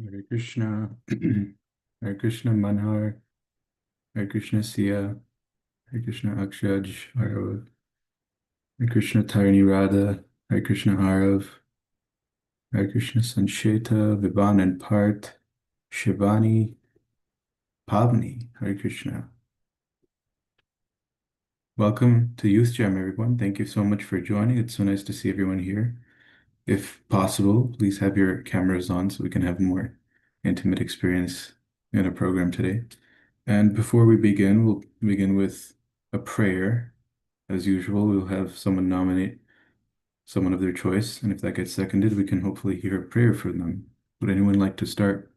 Hare Krishna, Hare Krishna Manhar, Hare Krishna Sia, Hare Krishna Akshaj, Arav, Hare Krishna Tarini Radha, Hare Krishna Arav, Hare Krishna Sansheta, Vivan and Part, Shivani, Pavni, Hare Krishna. Welcome to Youth Jam, everyone. Thank you so much for joining. It's so nice to see everyone here. If possible, please have your cameras on so we can have more intimate experience in a program today. And before we begin, we'll begin with a prayer. As usual, we'll have someone nominate someone of their choice, and if that gets seconded, we can hopefully hear a prayer from them. Would anyone like to start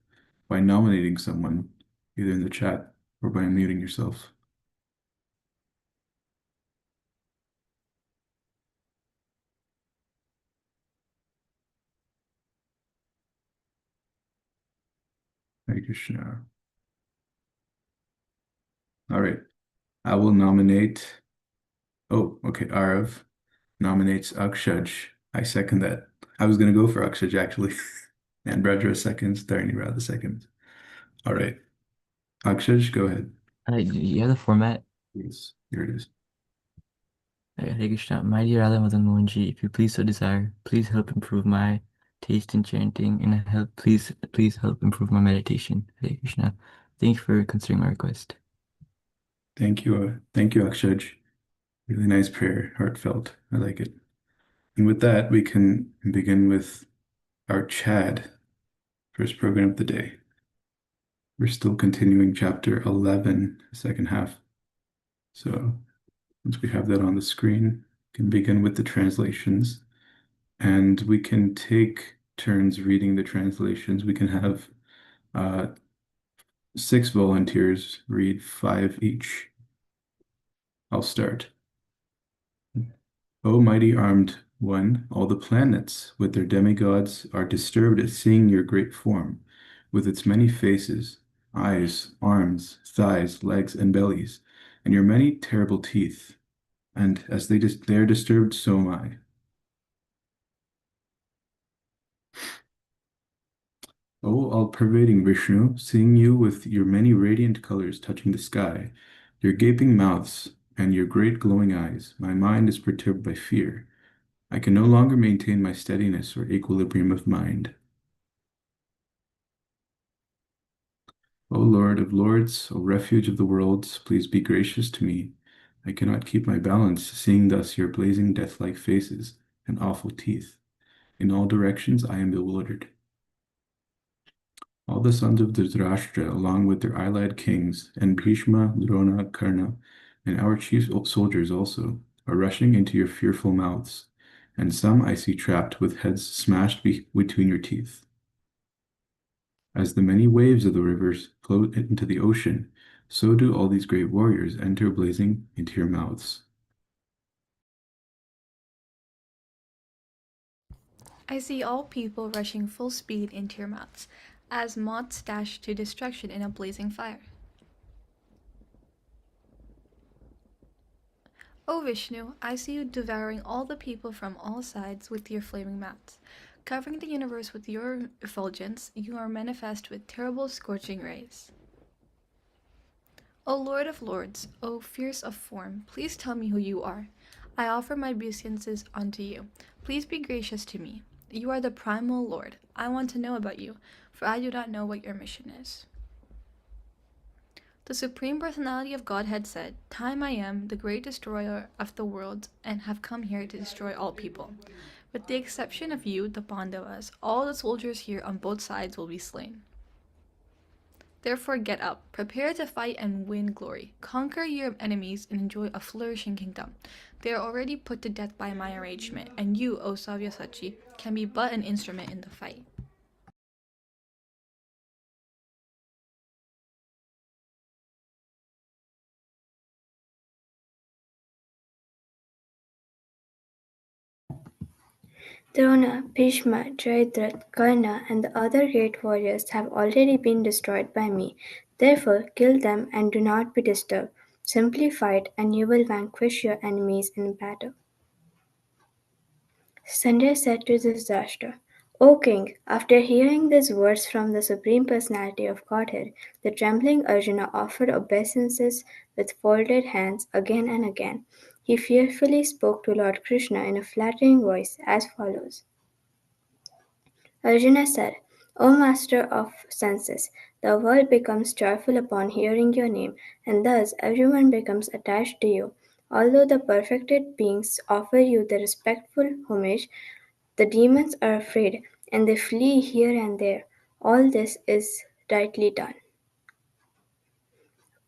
by nominating someone, either in the chat or by unmuting yourself? Hare Krishna. All right, I will nominate. Oh, okay, Arav nominates Akshaj. I second that. I was going to go for Akshaj actually. And Brajra seconds, Dharani Radha seconds. All right. Akshaj, go ahead. You have the format. Yes, here it is. Hare Krishna. My dear Radha Madan Mohanji, if you please so desire, please help improve my taste in chanting and please help improve my meditation. Hare Krishna. Thank you for considering my request. Thank you. Thank you, Akshaj. Really nice prayer, heartfelt. I like it. And with that, we can begin with our Chad, first program of the day. We're still continuing chapter 11, the second half. So once we have that on the screen, we can begin with the translations. And we can take turns reading the translations. We can have 6 volunteers read 5 each. I'll start. O mighty armed one, all the planets with their demigods are disturbed at seeing your great form, with its many faces, eyes, arms, thighs, legs, and bellies, and your many terrible teeth. And as they are disturbed, so am I. O all-pervading Vishnu, seeing you with your many radiant colors touching the sky, your gaping mouths, and your great glowing eyes, my mind is perturbed by fear. I can no longer maintain my steadiness or equilibrium of mind. O Lord of Lords, O refuge of the worlds, please be gracious to me. I cannot keep my balance, seeing thus your blazing death-like faces and awful teeth. In all directions I am bewildered. All the sons of Dhritarashtra, along with their allied kings, and Bhishma, Drona, Karna, and our chief soldiers also, are rushing into your fearful mouths, and some I see trapped with heads smashed between your teeth. As the many waves of the rivers float into the ocean, so do all these great warriors enter blazing into your mouths. I see all people rushing full speed into your mouths, as moths dash to destruction in a blazing fire. O Vishnu, I see you devouring all the people from all sides with your flaming mouths. Covering the universe with your effulgence, you are manifest with terrible scorching rays. O Lord of Lords, O fierce of form, please tell me who you are. I offer my obeisances unto you. Please be gracious to me. You are the primal Lord. I want to know about you, for I do not know what your mission is. The Supreme Personality of Godhead said, Time I am, the great destroyer of the world, and have come here to destroy all people. With the exception of you, the Pandavas, all the soldiers here on both sides will be slain. Therefore get up, prepare to fight and win glory. Conquer your enemies and enjoy a flourishing kingdom. They are already put to death by my arrangement, and you, O Savyasachi, can be but an instrument in the fight. Drona, Bhishma, Jayadratha, Karna, and the other great warriors have already been destroyed by me. Therefore, kill them and do not be disturbed. Simply fight, and you will vanquish your enemies in battle. Sanjay said to Dhritarashtra, O king, after hearing these words from the Supreme Personality of Godhead, the trembling Arjuna offered obeisances with folded hands again and again. He fearfully spoke to Lord Krishna in a flattering voice as follows. Arjuna said, O master of senses, the world becomes joyful upon hearing your name, and thus everyone becomes attached to you. Although the perfected beings offer you the respectful homage, the demons are afraid, and they flee here and there. All this is rightly done.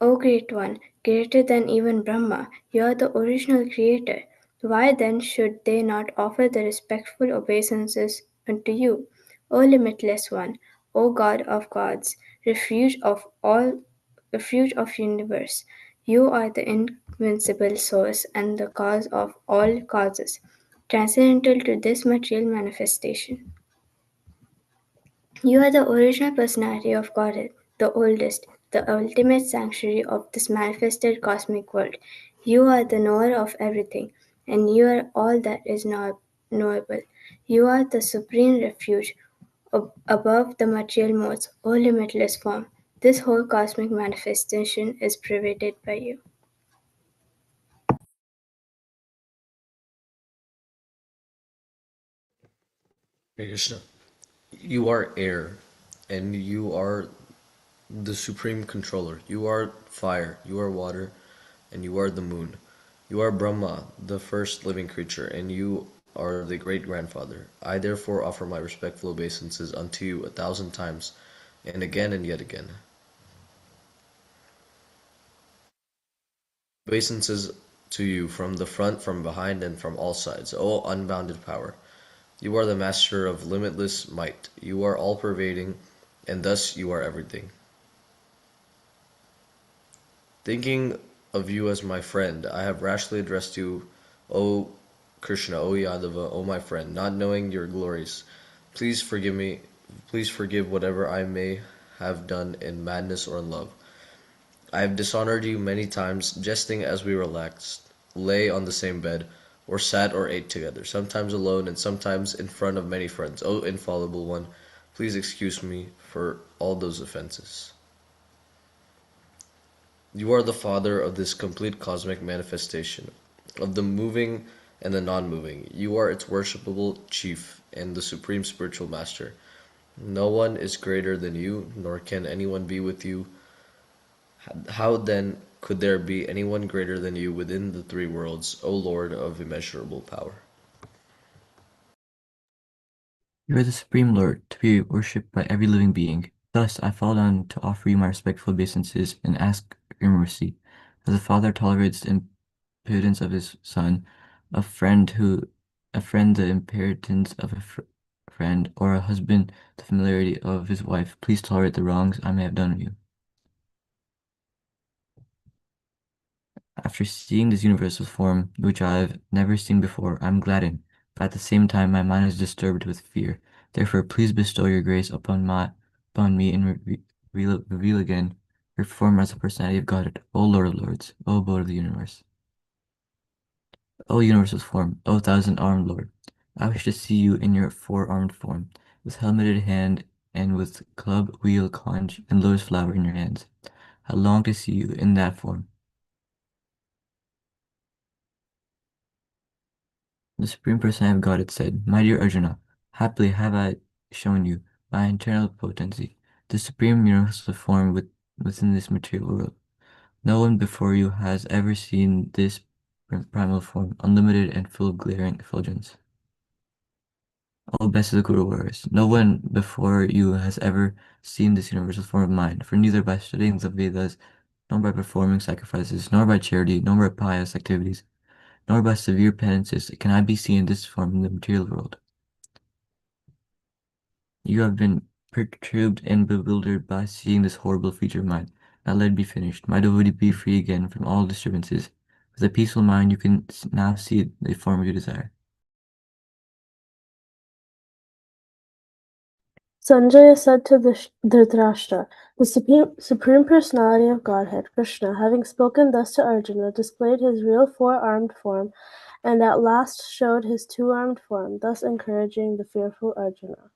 O Great One, greater than even Brahma, you are the original creator. Why then should they not offer the respectful obeisances unto you? O Limitless One, O God of gods, refuge of universe, you are the invincible source and the cause of all causes, transcendental to this material manifestation. You are the original personality of Godhead, the oldest, the ultimate sanctuary of this manifested cosmic world. You are the knower of everything, and you are all that is knowable. You are the supreme refuge above the material modes, O limitless form. This whole cosmic manifestation is pervaded by you. Hare Krishna, you are air, and you are the supreme controller. You are fire, you are water, and you are the moon. You are Brahma, the first living creature, and you are the great grandfather. I therefore offer my respectful obeisances unto you 1,000 times, and again and yet again. Obeisances to you from the front, from behind, and from all sides, O unbounded power. You are the master of limitless might. You are all pervading, and thus you are everything. Thinking of you as my friend, I have rashly addressed you, O Krishna, O Yadava, O my friend, not knowing your glories. Please forgive me. Please forgive whatever I may have done in madness or in love. I have dishonored you many times, jesting as we relaxed, lay on the same bed, or sat or ate together, sometimes alone and sometimes in front of many friends. O infallible one, please excuse me for all those offenses. You are the father of this complete cosmic manifestation, of the moving and the non-moving. You are its worshipable chief and the supreme spiritual master. No one is greater than you, nor can anyone be with you. How then could there be anyone greater than you within the three worlds, O Lord of immeasurable power? You are the Supreme Lord, to be worshipped by every living being. Thus I fall down to offer you my respectful obeisances and ask your mercy. As a father tolerates the impudence of his son, a friend the impertinence of a friend, or a husband the familiarity of his wife, please tolerate the wrongs I may have done you. After seeing this universal form, which I have never seen before, I am gladdened, but at the same time my mind is disturbed with fear. Therefore, please bestow your grace upon me and reveal again your form as a personality of God, O Lord of Lords, O Abode of the universe. O universal form, O thousand-armed Lord, I wish to see you in your four-armed form, with helmeted hand and with club, wheel, conch, and lotus flower in your hands. I long to see you in that form. The Supreme Personality of God had said, My dear Arjuna, happily have I shown you my internal potency, the supreme universal form within this material world. No one before you has ever seen this primal form, unlimited and full of glaring effulgence. O best of the Guru warriors, no one before you has ever seen this universal form of mine, for neither by studying the Vedas, nor by performing sacrifices, nor by charity, nor by pious activities, nor by severe penances can I be seen in this form in the material world. You have been perturbed and bewildered by seeing this horrible feature of mine. Now let it be finished. My devotee be free again from all disturbances. With a peaceful mind you can now see the form you desire. Sanjaya said to Dhritarashtra, the Supreme Personality of Godhead, Krishna, having spoken thus to Arjuna, displayed his real four-armed form, and at last showed his two-armed form, thus encouraging the fearful Arjuna.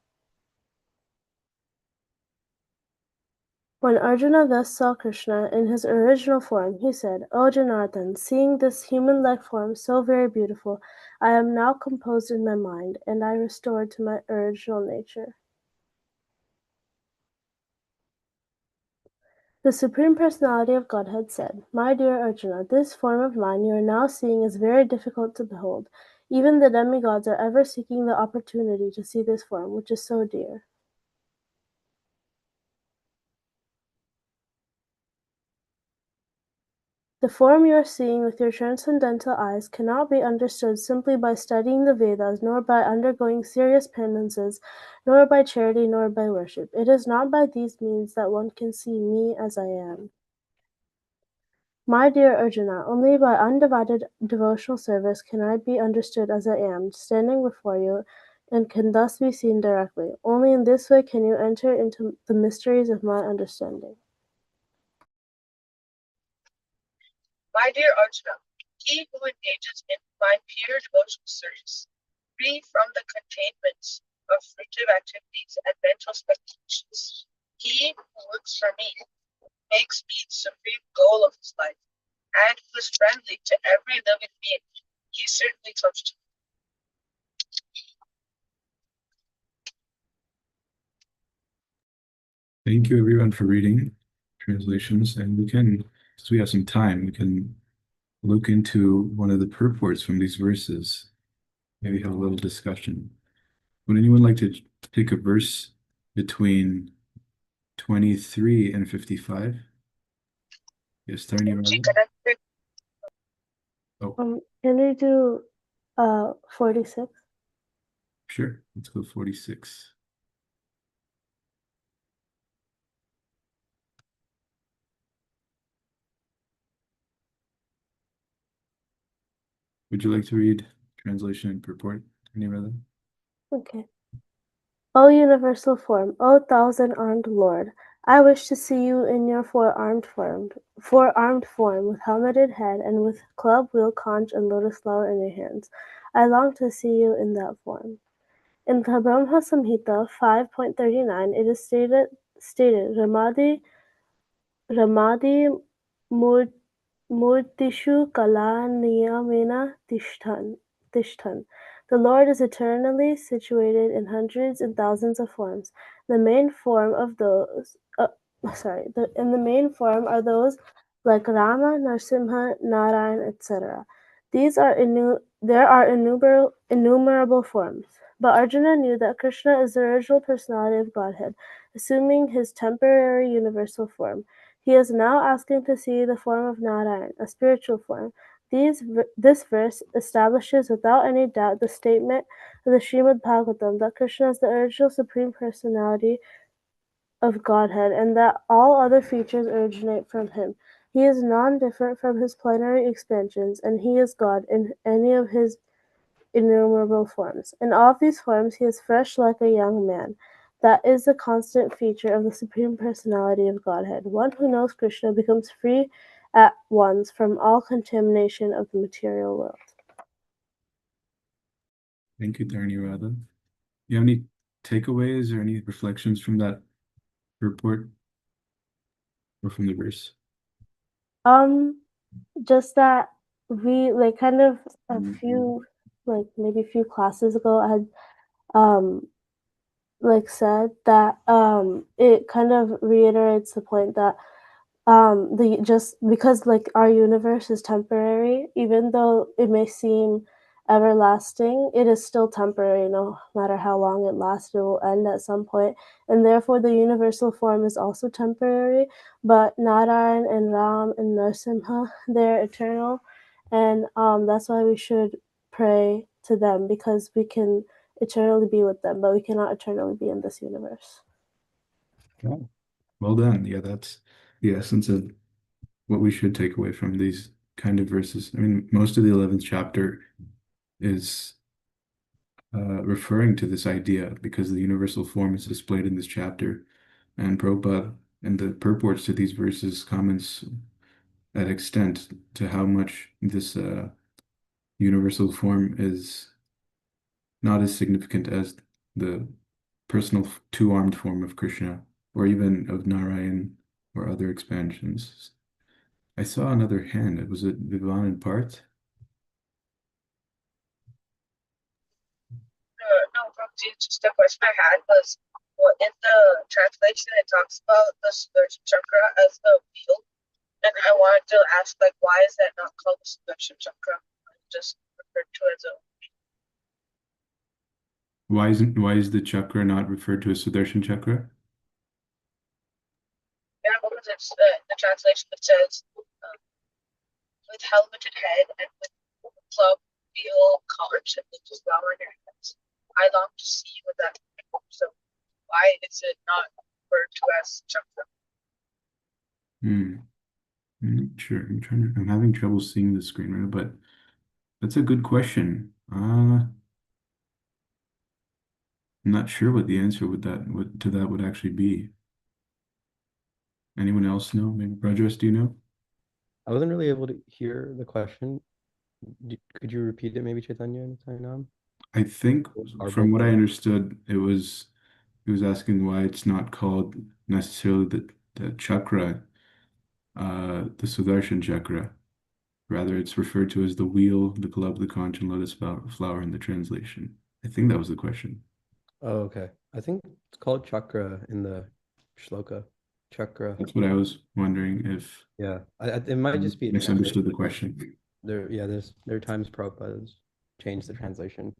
When Arjuna thus saw Krishna in his original form, he said, O Janardhan, seeing this human-like form so very beautiful, I am now composed in my mind, and I restored to my original nature. The Supreme Personality of Godhead said, My dear Arjuna, this form of mine you are now seeing is very difficult to behold. Even the demigods are ever seeking the opportunity to see this form, which is so dear. The form you are seeing with your transcendental eyes cannot be understood simply by studying the Vedas, nor by undergoing serious penances, nor by charity, nor by worship. It is not by these means that one can see me as I am. My dear Arjuna, only by undivided devotional service can I be understood as I am, standing before you, and can thus be seen directly. Only in this way can you enter into the mysteries of my understanding. My dear Arjuna, he who engages in my pure devotional service, free from the containments of fruitive activities and mental speculations, he who works for me, makes me the supreme goal of his life, and who is friendly to every living being, he certainly comes to me. Thank you everyone for reading translations, and since we have some time, we can look into one of the purports from these verses, maybe have a little discussion. Would anyone like to pick a verse between 23 and 55? Yes, Tarni She Radha? connected. Oh, Can we do 46? sure. Let's go 46. Would you like to read translation and purport, Tarni Radha? Okay. O universal form, O thousand-armed Lord, I wish to see you in your four-armed form, with helmeted head and with club, wheel, conch, and lotus flower in your hands. I long to see you in that form. In the Brahma Samhita 5.39, it is stated Ramadi Murtishu Kala Niyamena Tishtan. The Lord is eternally situated in hundreds and thousands of forms. The main form of those, in the main form are those like Rama, Narsimha, Narayan, etc. There are innumerable forms. But Arjuna knew that Krishna is the original personality of Godhead, assuming his temporary universal form. He is now asking to see the form of Narayan, a spiritual form. This verse establishes without any doubt the statement of the Srimad Bhagavatam that Krishna is the original Supreme Personality of Godhead and that all other features originate from him. He is non-different from his plenary expansions, and he is God in any of his innumerable forms. In all of these forms, he is fresh like a young man. That is the constant feature of the Supreme Personality of Godhead. One who knows Krishna becomes free at once from all contamination of the material world. Thank you, Tarni Radha. You have any takeaways or any reflections from that report or from the verse? Just that we like kind of a few like maybe a few classes ago I had like said that it kind of reiterates the point that the just because like our universe is temporary, even though it may seem everlasting, it is still temporary. No matter how long it lasts, it will end at some point, and therefore the universal form is also temporary. But Narayan and Ram and Narasimha, they're eternal, and that's why we should pray to them, because we can eternally be with them, but we cannot eternally be in this universe. Yeah. Well done. Yeah, that's the essence of what we should take away from these kind of verses. I mean, most of the 11th chapter is referring to this idea because the universal form is displayed in this chapter. And Prabhupada and the purports to these verses comments at extent to how much this universal form is not as significant as the personal two-armed form of Krishna or even of Narayan or other expansions. I saw another hand. Was it Vivan in part? No, Ramji, just the question I had was, well, in the translation it talks about the Sudarshan chakra as the wheel, and I wanted to ask, like, why is that not called the Sudarshan chakra? Just referred to as a. Why is the chakra not referred to as Sudarshan chakra? Yeah, because it's the translation that says with helmeted head and with club, wheel, collars, and with just flower in your hands. I long to see you with that. So why is it not referred to as chakra? I'm not sure. I'm having trouble seeing the screen right now, but that's a good question. I'm not sure what the answer to that would actually be. Anyone else know? Maybe Rajesh, do you know? I wasn't really able to hear the question. Could you repeat it, maybe Chaitanya and Sainam? I think from what I understood, he was asking why it's not called necessarily the chakra, the Sudarshan chakra. Rather, it's referred to as the wheel, the club, the conch, and lotus flower in the translation. I think that was the question. Oh, okay. I think it's called chakra in the shloka. Chakra. That's what I was wondering if Yeah, it might just be a misunderstood the translation. question. There are times Prabhupada has changed the translation.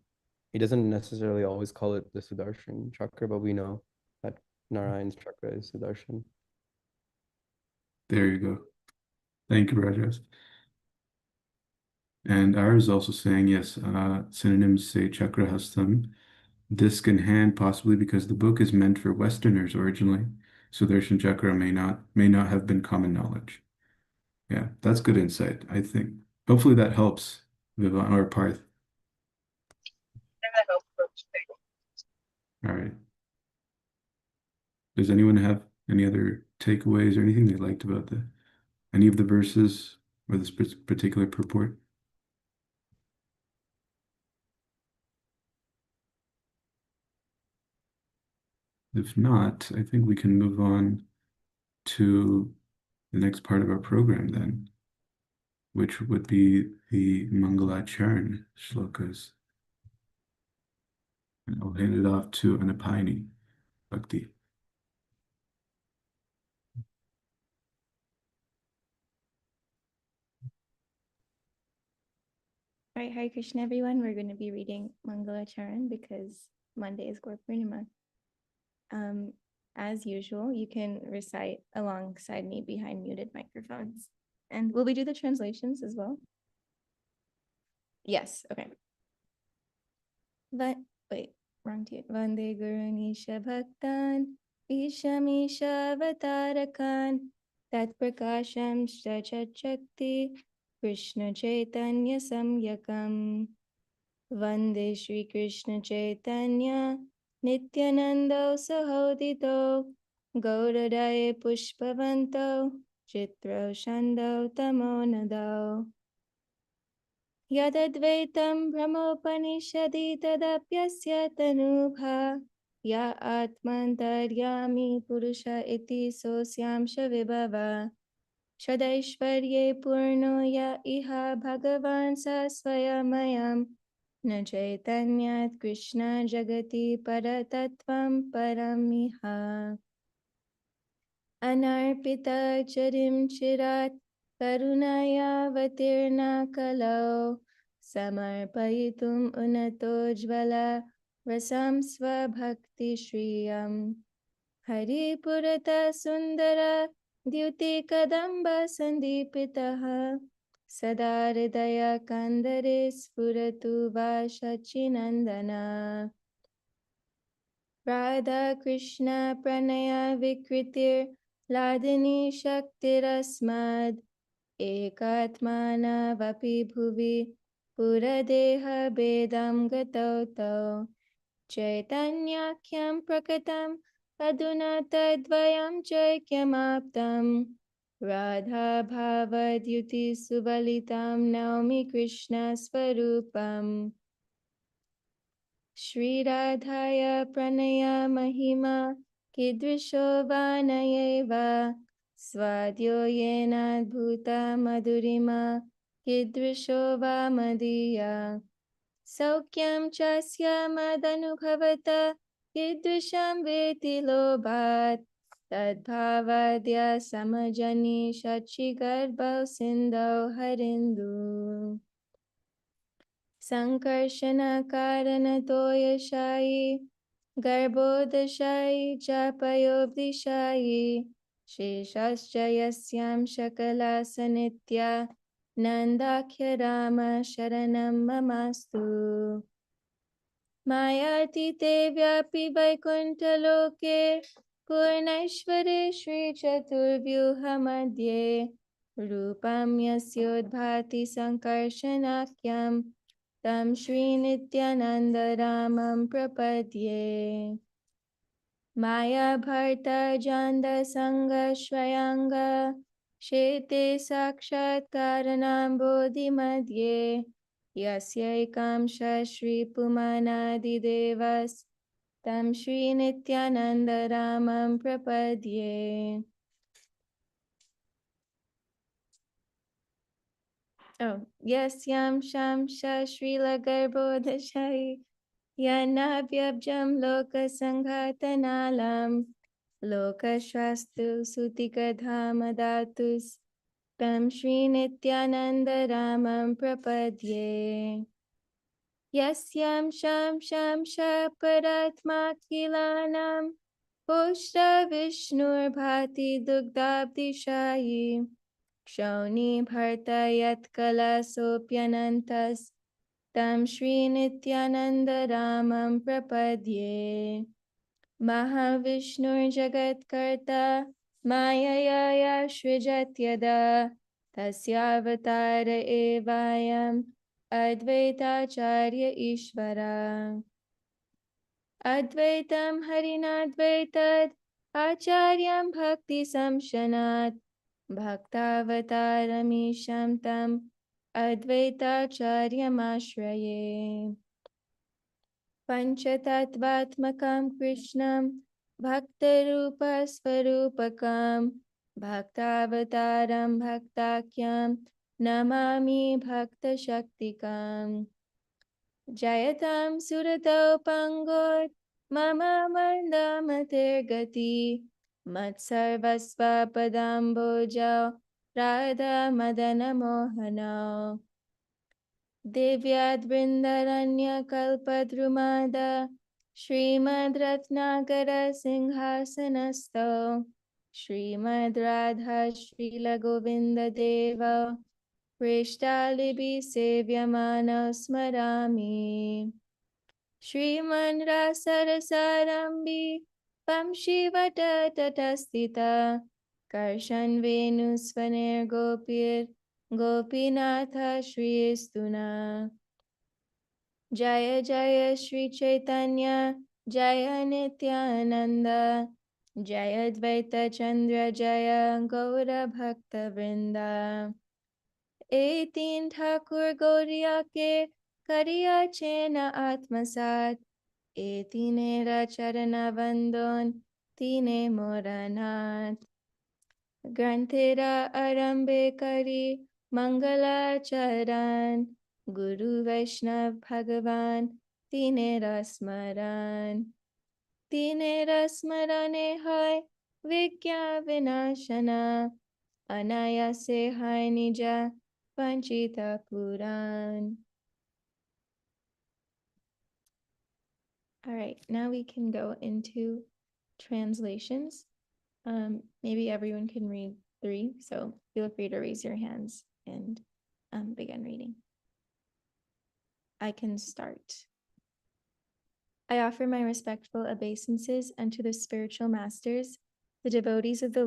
He doesn't necessarily always call it the Sudarshan chakra, but we know that Narayan's chakra is Sudarshan. There you go. Thank you, Rajesh. And ours is also saying, yes, synonyms say chakra hastam, disc in hand, possibly because the book is meant for Westerners originally. Sudarshan chakra may not have been common knowledge. Yeah, that's good insight, I think. Hopefully that helps, Vivan or Parth. And that helps folks think. All right. Does anyone have any other takeaways or anything they liked about any of the verses or this particular purport? If not, I think we can move on to the next part of our program then, which would be the Mangalacharan shlokas. And I'll hand it off to Anapayani Bhakti. All right, Hare Krishna, everyone. We're going to be reading Mangalacharan because Monday is Gaur Purnima. As usual, you can recite alongside me behind muted microphones. And will we do the translations as well? Yes, okay. Wait, wrong tune. Vande Guru Nisha Bhaktan, Ishamisha Avatarakan, Tat Prakasham Shachat Shakti, Krishna Chaitanya Samyakam. Vande Shri Krishna Chaitanya Nityanando Sahodito Gauradaye Pushpavanto Chitro Shando Tamonado Yadadvaitam Brahmopanishadi Tadapyasya Tanubha Ya Atmantaryami Purusha Iti Sosyamsha Vibhava Shadaishvarye Purno Ya Iha Bhagavan Sa Swayamaya न चैतन्यात् कृष्ण जगति परतत्त्वं परमिहा अनर्पितचरिं चिरात् करुणयावतीर्णा कलौ समर्पयितुम् उनतोज्ज्वला रसं स्वभक्तिश्रियम् हरिपुरतः सुन्दर द्युतिकदम्बसन्दीपितः सदा हृदयकन्दरे स्फुरतु वा शचीनन्दना राधाकृष्ण प्रणय विकृतिर्लादिनी शक्तिरस्मद् एकात्मानवपि भुवि पुरदेहभेदं गतौ तौ चैतन्याख्यं प्रकटम् अधुना तद्वयं चैक्यमाप्तम् राधा भावद्युति सुबलितां नौमि कृष्ण स्वरूपम् श्रीराधाय प्रणय महिमा कीदृशो वानयैव Swadyo yena bhuta madurima kidrisho va madiya. Saukyam chasya madanubhavata kidrisham veti lobat. Tadbhavadya samajani shachigarbha sindho harindu. Sankarshana karana toyashayi Garbhodashayi Japayobdishayi Sheshascha yasyam shakalasanitya Nandakya Rama Sharanam Mamastu Mayatite Vyapi Vaikuntaloke Purnashvare Shri Chaturvyuha Madhye Rupam Yasyodbhati Sankarshanakyam Tam Shri Nityananda Ramam Prapadye Maya Bharta Janda Sangha Shvayanga Shete Sakshat Karanam Bodhi Madhye Yasyaikam Shri Pumanadi Devas Tam Shri Nityananda Ramam Prapadye. Oh, Yasyam Shamsha Srila Garbhodashai Yanavyabjam Loka Sanghatanalam Loka Shvastu Sutikadhamadatus Tam Shri Nityananda Ramam Prapadye Yasyam Shamsha Paratma Kilanam Pushta Vishnur Bhati Dugdabdishayi Kshauni Bharta Yat Kala Sopyanantas Tam Shri Nityananda Ramam Prapadye Mahavishnur Jagat Karta Mayaya Shrijat Yada Tasyavatara Evayam Advaitacharya Ishvara Advaitam Harinadvaitad Acharyam Bhakti Samshanat Bhaktavataramishamtam Tam Advaitacharyamashraye Panchatatvatmakam Krishnam Bhaktarupa Swarupakam Bhaktavataram Bhaktakyam Namami Bhakta Shaktikam Jayatam Suratau Pangot Mama Mandamatir Gati Matsarvasva Padambojau Radha Madana Mohana Divyad Vrindaranya Kalpadrumada Srimad Ratnagara Singhasanasto Srimad Radha Srila Govinda Deva Prishtalibi Sevyamano Smarami Shriman Rasarasarambi Pamshivata Tatastita Karshan Venusvanir Gopir Gopinatha Shri Istuna Jaya Jaya Shri Chaitanya Jaya Nityananda Jaya Dvaita Chandra Jaya Gaura Bhakta Vrinda 18 Thakur Gaudiya ke Kariya Chena Atmasat 18 Charana Vandon Tine Moranat Granthera Arambe Kari Mangala Charan Guru Vaishnav Bhagavan Tine Rasmaran Tine Rasmarane Hai Vikya Vinashana Anayase Hai Nija Panchita Puran. All right, now we can go into translations. Maybe everyone can read 3, so feel free to raise your hands and begin reading. I can start. I offer my respectful obeisances unto the spiritual masters, the devotees of the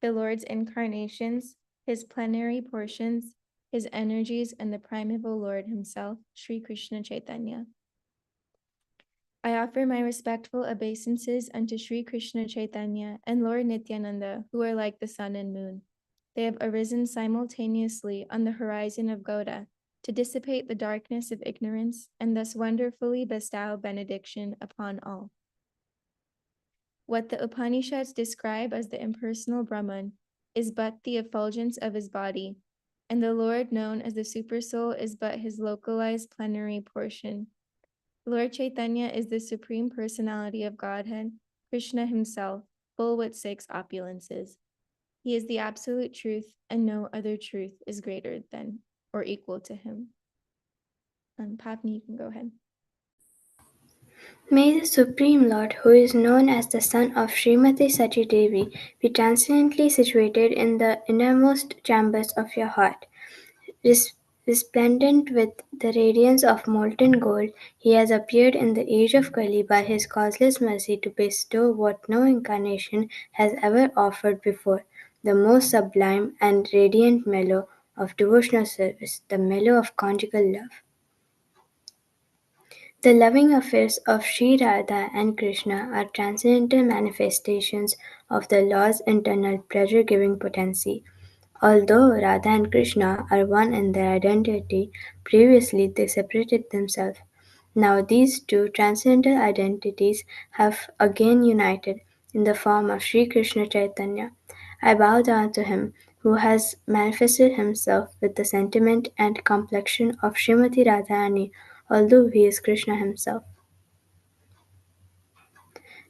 Lord's incarnations, his plenary portions, his energies, and the primeval Lord himself, Sri Krishna Chaitanya. I offer my respectful obeisances unto Sri Krishna Chaitanya and Lord Nityananda, who are like the sun and moon. They have arisen simultaneously on the horizon of Gauda to dissipate the darkness of ignorance and thus wonderfully bestow benediction upon all. What the Upanishads describe as the impersonal Brahman is but the effulgence of his body, and the Lord known as the Supersoul is but his localized plenary portion. Lord Chaitanya is the Supreme Personality of Godhead, Krishna himself, full with 6 opulences. He is the absolute truth, and no other truth is greater than or equal to him. Pavni, you can go ahead. May the Supreme Lord, who is known as the son of Srimati Sachi Devi, be transcendently situated in the innermost chambers of your heart. Resplendent with the radiance of molten gold, he has appeared in the age of Kali by his causeless mercy to bestow what no incarnation has ever offered before, the most sublime and radiant mellow of devotional service, the mellow of conjugal love. The loving affairs of Sri Radha and Krishna are transcendental manifestations of the Lord's internal pleasure-giving potency. Although Radha and Krishna are one in their identity, previously they separated themselves. Now these two transcendental identities have again united in the form of Sri Krishna Chaitanya. I bow down to him who has manifested himself with the sentiment and complexion of Srimati Radharani, although he is Krishna himself.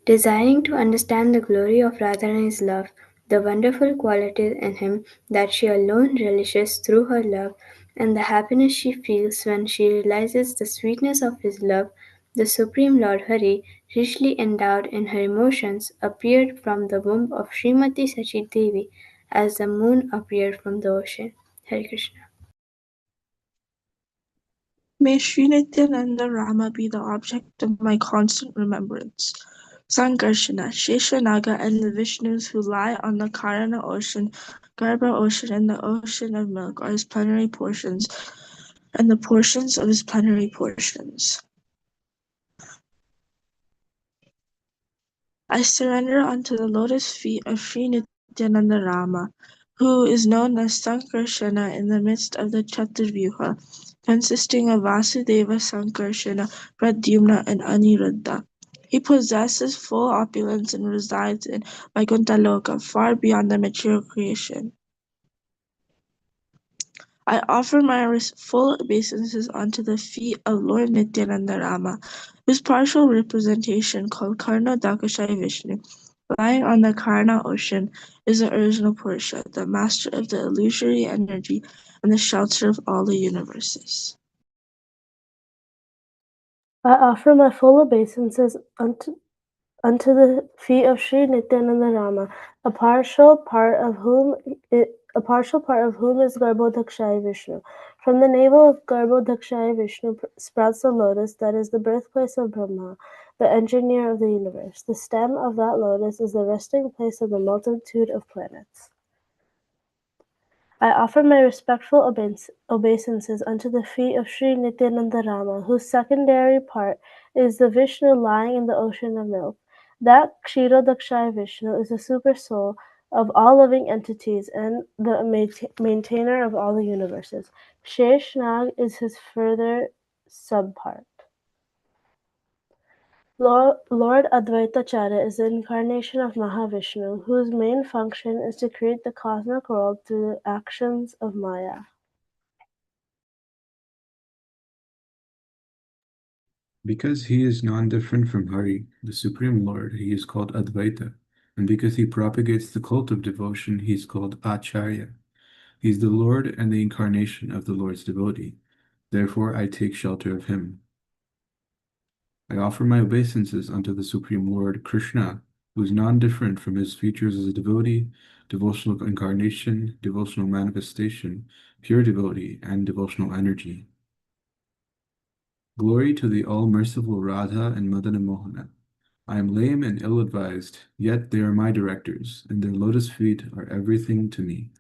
Desiring to understand the glory of Radharani's love, the wonderful qualities in him that she alone relishes through her love, and the happiness she feels when she realizes the sweetness of his love, the Supreme Lord Hari, richly endowed in her emotions, appeared from the womb of Srimati Sachi Devi as the moon appeared from the ocean. Hare Krishna. May Sri Nityananda Rama be the object of my constant remembrance. Sankarshana, Sheshanaga, and the Vishnus who lie on the Karana ocean, Garbha ocean, and the ocean of milk are his plenary portions, and the portions of his plenary portions. I surrender unto the lotus feet of Sri Nityananda Rama, who is known as Sankarshana in the midst of the Chaturvyuha, consisting of Vasudeva, Sankarshana, Pradyumna, and Aniruddha. He possesses full opulence and resides in Vaikuntha-loka, far beyond the material creation. I offer my full obeisances unto the feet of Lord Nityananda Rama, whose partial representation, called Karna Dakashai Vishnu, lying on the Karna ocean, is the original Purusha, the master of the illusory energy and the shelter of all the universes. I offer my full obeisances unto the feet of Sri Nityananda Rama, a partial part of whom is Garbhodakshaya Vishnu. From the navel of Garbhodakshaya Vishnu sprouts the lotus that is the birthplace of Brahma, the engineer of the universe. The stem of that lotus is the resting place of the multitude of planets. I offer my respectful obeisances unto the feet of Sri Nityananda Rama, whose secondary part is the Vishnu lying in the ocean of milk. That Kshirodakshaya Vishnu is the super soul of all living entities and the maintainer of all the universes. Sheshnag is his further subpart. Lord Advaitacharya is the incarnation of Mahavishnu, whose main function is to create the cosmic world through the actions of Maya. Because he is non-different from Hari, the Supreme Lord, he is called Advaita, and because he propagates the cult of devotion, he is called Acharya. He is the Lord and the incarnation of the Lord's devotee. Therefore, I take shelter of him. I offer my obeisances unto the Supreme Lord Krishna, who is non-different from his features as a devotee, devotional incarnation, devotional manifestation, pure devotee, and devotional energy. Glory to the all-merciful Radha and Madana Mohana. I am lame and ill-advised, yet they are my directors, and their lotus feet are everything to me.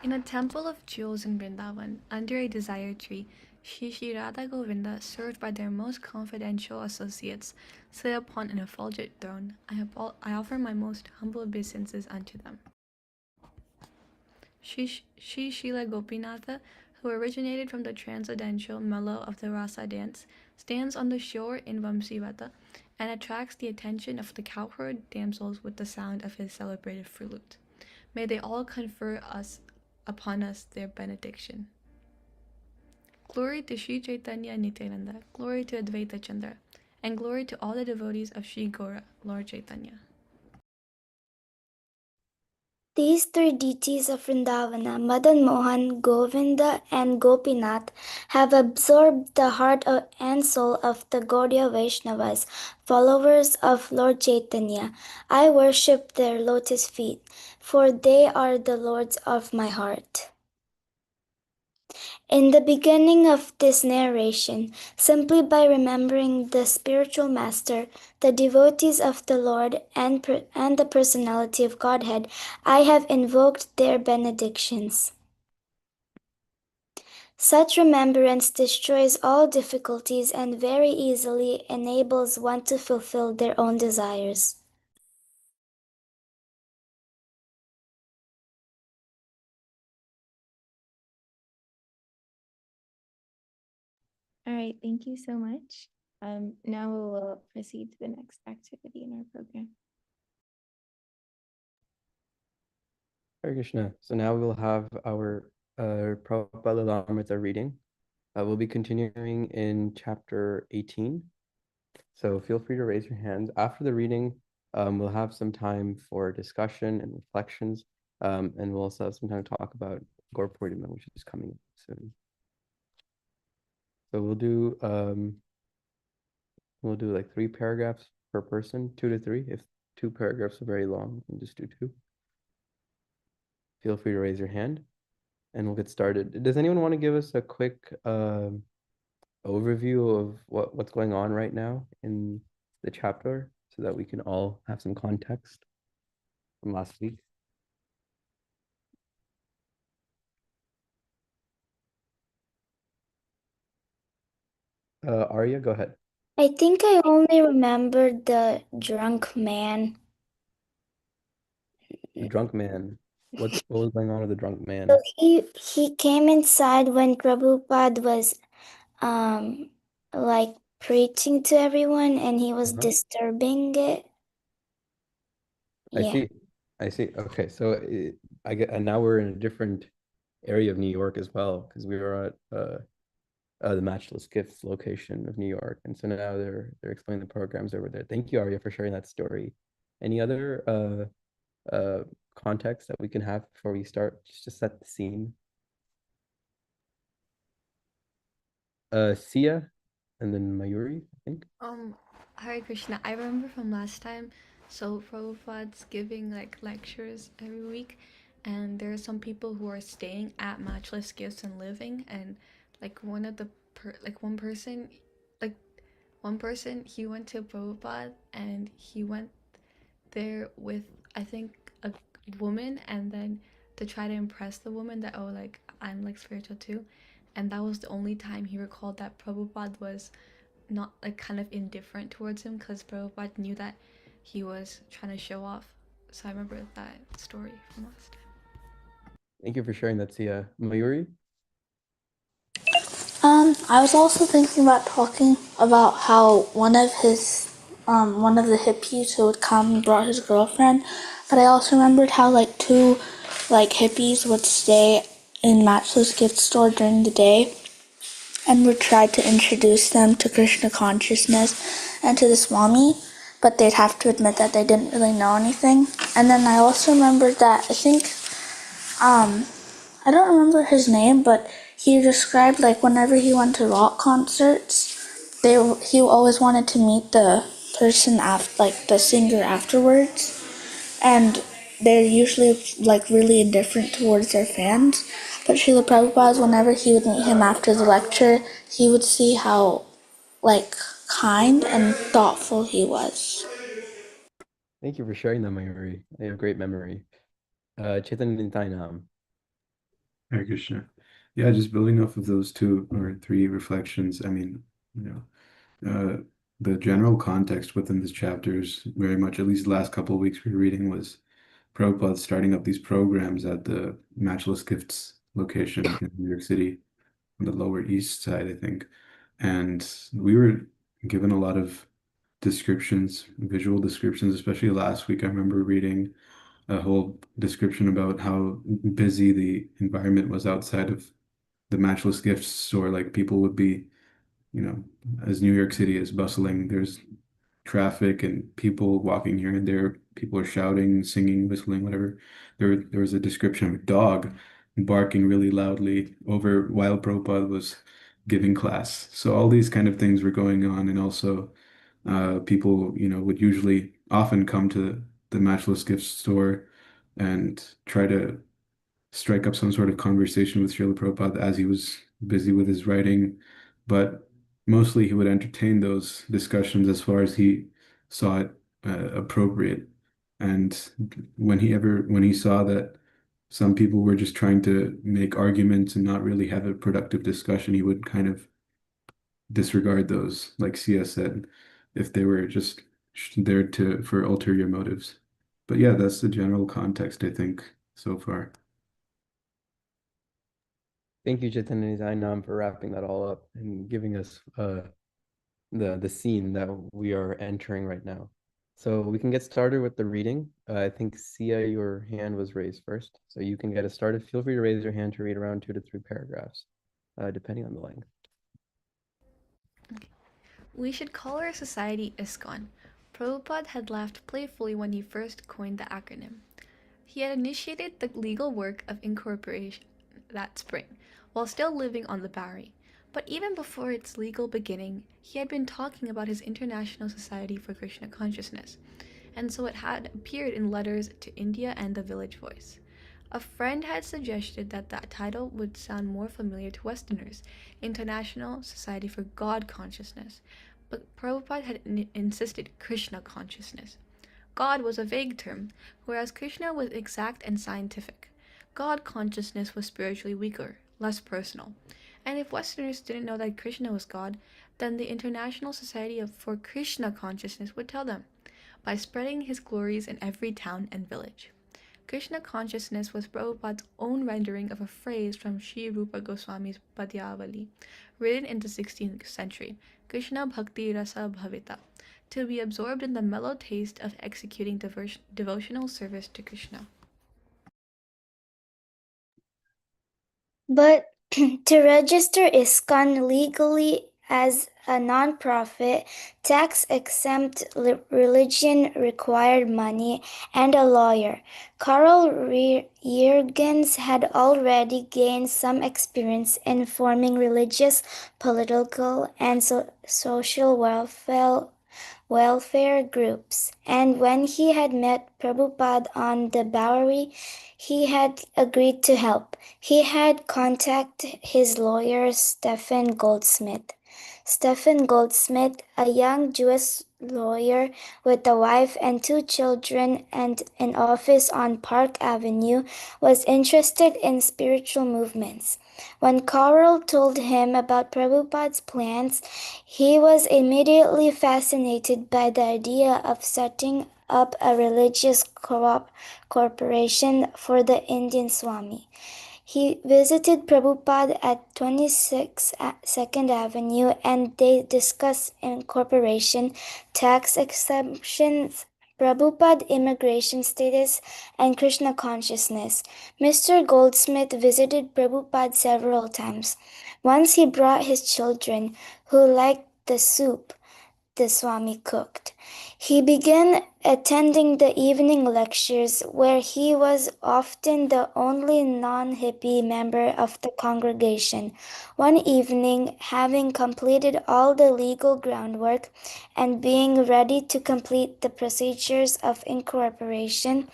In a temple of jewels in Vrindavan, under a desire tree, Shri Radha Govinda, served by their most confidential associates, sit upon an effulgent throne. I offer my most humble obeisances unto them. Shri Srila Gopinatha, who originated from the transcendental mellow of the rasa dance, stands on the shore in Vamsivata and attracts the attention of the cowherd damsels with the sound of his celebrated flute. May they all confer upon us their benediction. Glory to Sri Chaitanya Nityananda, glory to Advaita Chandra, and glory to all the devotees of Sri Gora, Lord Chaitanya. These three deities of Vrindavana, Madan Mohan, Govinda, and Gopinath, have absorbed the heart and soul of the Gaudiya Vaishnavas, followers of Lord Chaitanya. I worship their lotus feet, for they are the lords of my heart. In the beginning of this narration, simply by remembering the spiritual master, the devotees of the Lord, and the personality of Godhead, I have invoked their benedictions. Such remembrance destroys all difficulties and very easily enables one to fulfill their own desires. All right, thank you so much. Now we will proceed to the next activity in our program. Hare Krishna. So now we'll have our Prabhupada Lilamrita reading. We'll be continuing in chapter 18. So feel free to raise your hands. After the reading, we'll have some time for discussion and reflections, and we'll also have some time to talk about Gaur Purnima, which is coming up soon. So we'll do like 3 paragraphs per person, 2 to 3. If 2 paragraphs are very long, we'll just do 2. Feel free to raise your hand, and we'll get started. Does anyone want to give us a quick overview of what's going on right now in the chapter so that we can all have some context from last week? Arya, go ahead. I think I only remembered the drunk man. The drunk man. What was going on with the drunk man? So he came inside when Prabhupada was like preaching to everyone and he was disturbing it. Yeah. I see. Okay, so I get, and now we're in a different area of New York as well, because we were at the Matchless Gifts location of New York, and so now they're explaining the programs over there. Thank you, Arya, for sharing that story. Any other context that we can have before we start, just to set the scene? Sia, and then Mayuri, I think. Hare Krishna. I remember from last time, so Prabhupada's giving like lectures every week, and there are some people who are staying at Matchless Gifts and living, and like one of the like one person, he went to Prabhupada and he went there with, I think, a woman, and then to try to impress the woman that, oh, like I'm like spiritual too, and that was the only time he recalled that Prabhupada was not like kind of indifferent towards him, because Prabhupada knew that he was trying to show off. So I remember that story from last time. Thank you for sharing that, Sia. Mayuri? I was also thinking about talking about how one of the hippies who would come brought his girlfriend, but I also remembered how like 2 like hippies would stay in Matchless Gift Store during the day and would try to introduce them to Krishna consciousness and to the Swami, but they'd have to admit that they didn't really know anything. And then I also remembered that I don't remember his name, but he described like whenever he went to rock concerts, he always wanted to meet the person like the singer afterwards, and they're usually like really indifferent towards their fans. But Srila Prabhupada, whenever he would meet him after the lecture, he would see how like kind and thoughtful he was. Thank you for sharing that, Mayuri. I have a great memory. Chaitanya Nityanam. Hare Krishna. Yeah, just building off of those 2 or 3 reflections. I mean, the general context within this chapter is very much, at least the last couple of weeks we were reading, was Prabhupada starting up these programs at the Matchless Gifts location in New York City on the Lower East Side, I think. And we were given a lot of descriptions, visual descriptions, especially last week. I remember reading a whole description about how busy the environment was outside of the Matchless Gifts store. Like people would be, you know, as New York City is bustling, there's traffic and people walking here and there. People are shouting, singing, whistling, whatever. There was a description of a dog barking really loudly over while Prabhupada was giving class. So all these kind of things were going on, and also people, would usually often come to the Matchless Gift store and try to strike up some sort of conversation with Srila Prabhupada as he was busy with his writing, but mostly he would entertain those discussions as far as he saw it appropriate. And when he saw that some people were just trying to make arguments and not really have a productive discussion, he would kind of disregard those, like Sia said, if they were just there to for ulterior motives. But yeah, that's the general context, I think, so far. Thank you, Chaitanya Zainam, for wrapping that all up and giving us the scene that we are entering right now. So we can get started with the reading. I think Sia, your hand was raised first, so you can get us started. Feel free to raise your hand to read around 2 to 3 paragraphs, depending on the length. We should call our society ISKCON. Prabhupada had laughed playfully when he first coined the acronym. He had initiated the legal work of incorporation that spring, while still living on the Bowery. But even before its legal beginning, he had been talking about his International Society for Krishna Consciousness, and so it had appeared in letters to India and the Village Voice. A friend had suggested that that title would sound more familiar to Westerners, International Society for God Consciousness, but Prabhupada had insisted Krishna Consciousness. God was a vague term, whereas Krishna was exact and scientific. God consciousness was spiritually weaker, less personal. And if Westerners didn't know that Krishna was God, then the International Society for Krishna Consciousness would tell them, by spreading his glories in every town and village. Krishna consciousness was Prabhupada's own rendering of a phrase from Sri Rupa Goswami's Padyavali, written in the 16th century, Krishna Bhakti Rasa Bhavita, to be absorbed in the mellow taste of executing devotional service to Krishna. But to register ISKCON legally as a non-profit, tax-exempt religion required money and a lawyer. Karl Jürgens had already gained some experience in forming religious, political, and social welfare groups, and when he had met Prabhupada on the Bowery, he had agreed to help. He had contacted his lawyer, Stephen Goldsmith. Stephen Goldsmith, a young Jewish lawyer with a wife and 2 children and an office on Park Avenue, was interested in spiritual movements. When Karl told him about Prabhupada's plans, he was immediately fascinated by the idea of setting up a religious corporation for the Indian Swami. He visited Prabhupada at 26 Second Avenue and they discussed incorporation, tax exemptions, Prabhupada immigration status, and Krishna consciousness. Mr. Goldsmith visited Prabhupada several times. Once he brought his children, who liked the soup the Swami cooked. He began attending the evening lectures where he was often the only non-hippie member of the congregation. One evening, having completed all the legal groundwork and being ready to complete the procedures of incorporation,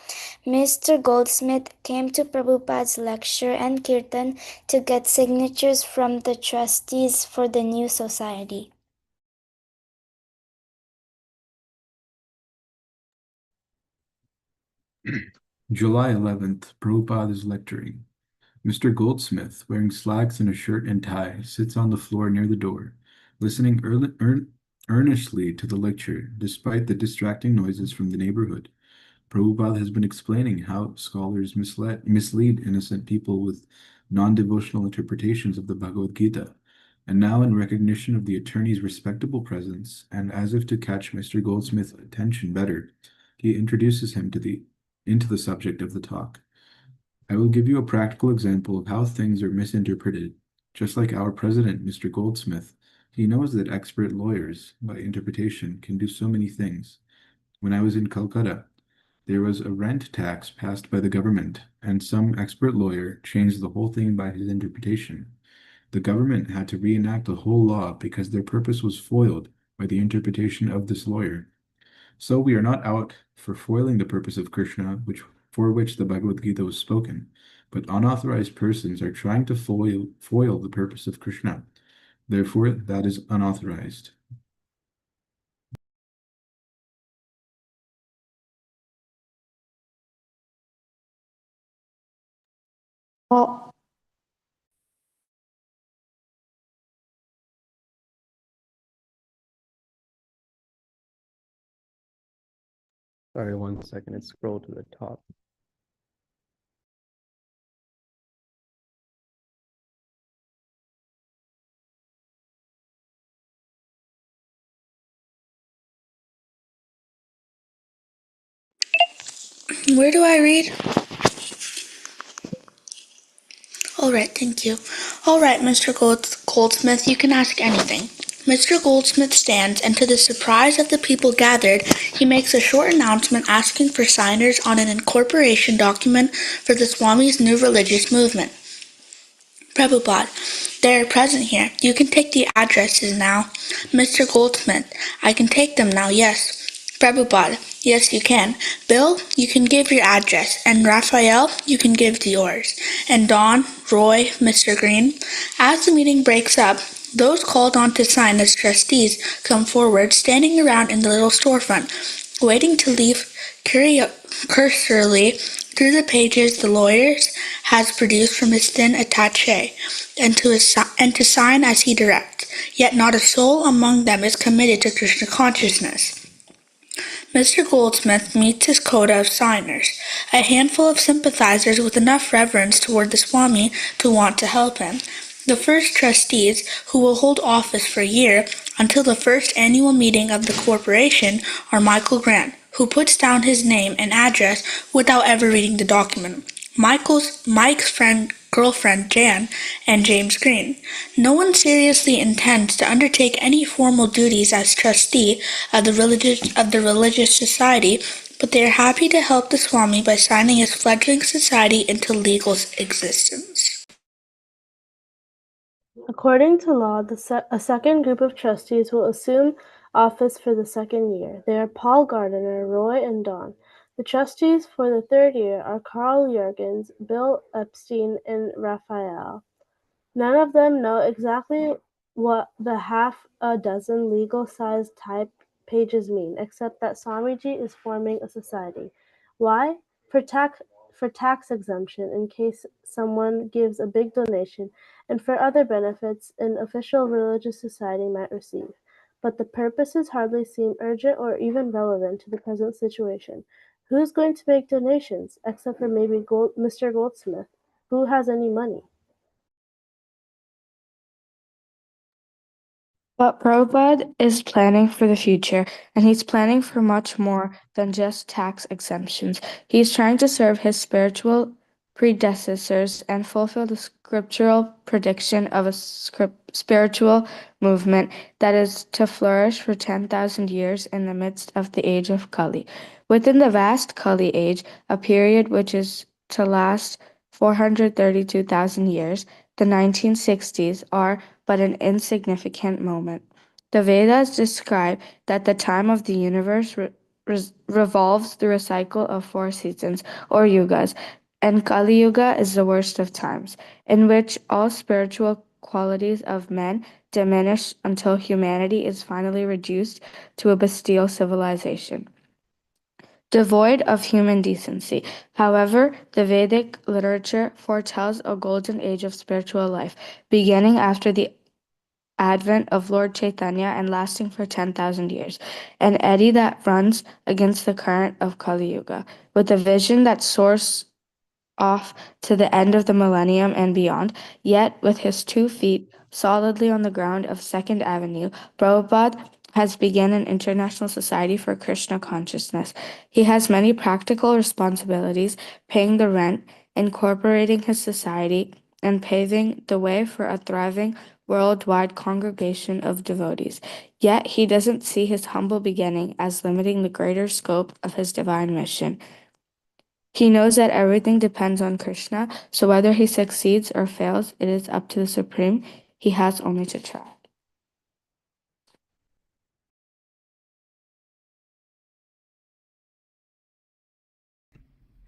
Mr. Goldsmith came to Prabhupada's lecture and kirtan to get signatures from the trustees for the new society. July 11th, Prabhupada is lecturing. Mr. Goldsmith, wearing slacks and a shirt and tie, sits on the floor near the door, listening earnestly to the lecture, despite the distracting noises from the neighborhood. Prabhupada has been explaining how scholars mislead innocent people with non-devotional interpretations of the Bhagavad Gita. And now, in recognition of the attorney's respectable presence, and as if to catch Mr. Goldsmith's attention better, he introduces him into the subject of the talk. I will give you a practical example of how things are misinterpreted. Just like our president, Mr. Goldsmith, he knows that expert lawyers, by interpretation, can do so many things. When I was in Calcutta, there was a rent tax passed by the government, and some expert lawyer changed the whole thing by his interpretation. The government had to reenact the whole law because their purpose was foiled by the interpretation of this lawyer. So we are not out for foiling the purpose of Krishna, for which the Bhagavad Gita was spoken, but unauthorized persons are trying to foil the purpose of Krishna. Therefore, that is unauthorized. Well, Sorry, 1 second. It scrolled to the top. where do I read? All right, thank you. All right, Mr. Goldsmith, you can ask anything. Mr. Goldsmith stands, and to the surprise of the people gathered, he makes a short announcement asking for signers on an incorporation document for the Swami's new religious movement. Prabhupada, they are present here. You can take the addresses now. Mr. Goldsmith, I can take them now, yes. Prabhupada, yes, you can. Bill, you can give your address. And Raphael, you can give yours. And Don, Roy, Mr. Green. As the meeting breaks up, those called on to sign as trustees come forward, standing around in the little storefront, waiting to leave cursorily through the pages the lawyer has produced from his thin attaché, and to sign as he directs. Yet not a soul among them is committed to Krishna consciousness. Mr. Goldsmith meets his quota of signers, a handful of sympathizers with enough reverence toward the Swami to want to help him. The first trustees, who will hold office for a year until the first annual meeting of the corporation, are Michael Grant, who puts down his name and address without ever reading the document, Mike's girlfriend Jan, and James Green. No one seriously intends to undertake any formal duties as trustee of the religious society, but they are happy to help the Swami by signing his fledgling society into legal existence. According to law, a second group of trustees will assume office for the second year. They are Paul Gardiner, Roy, and Don. The trustees for the third year are Carl Jurgens, Bill Epstein, and Raphael. None of them know exactly what the half a dozen legal-sized type pages mean, except that Swamiji is forming a society. Why? For tax exemption in case someone gives a big donation, and for other benefits an official religious society might receive. But the purposes hardly seem urgent or even relevant to the present situation. Who's going to make donations, except for maybe Mr. Goldsmith? Who has any money? But Prabhupada is planning for the future, and he's planning for much more than just tax exemptions. He's trying to serve his spiritual predecessors and fulfill the scriptural prediction of a spiritual movement that is to flourish for 10,000 years in the midst of the age of Kali. Within the vast Kali age, a period which is to last 432,000 years, the 1960s are but an insignificant moment. The Vedas describe that the time of the universe revolves through a cycle of 4 seasons, or yugas, and Kali Yuga is the worst of times, in which all spiritual qualities of men diminish until humanity is finally reduced to a bestial civilization, devoid of human decency. However, the Vedic literature foretells a golden age of spiritual life, beginning after the advent of Lord Chaitanya and lasting for 10,000 years, an eddy that runs against the current of Kali Yuga, with a vision that soars off to the end of the millennium and beyond, yet with his 2 feet solidly on the ground of Second Avenue, Prabhupada has begun an international society for Krishna consciousness. He has many practical responsibilities, paying the rent, incorporating his society, and paving the way for a thriving worldwide congregation of devotees. Yet he doesn't see his humble beginning as limiting the greater scope of his divine mission. He knows that everything depends on Krishna, so whether he succeeds or fails, it is up to the Supreme. He has only to try.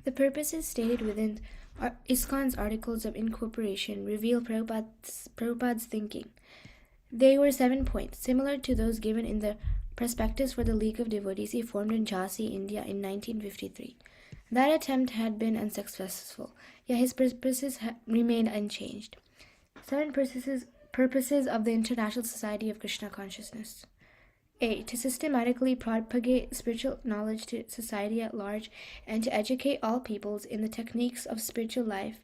The purposes stated within ISKCON's Articles of Incorporation reveal Prabhupada's thinking. They were 7 points, similar to those given in the prospectus for the League of Devotees he formed in Jhansi, India in 1953. That attempt had been unsuccessful, yet his purposes remained unchanged. 7 purposes of the International Society of Krishna Consciousness. A. To systematically propagate spiritual knowledge to society at large and to educate all peoples in the techniques of spiritual life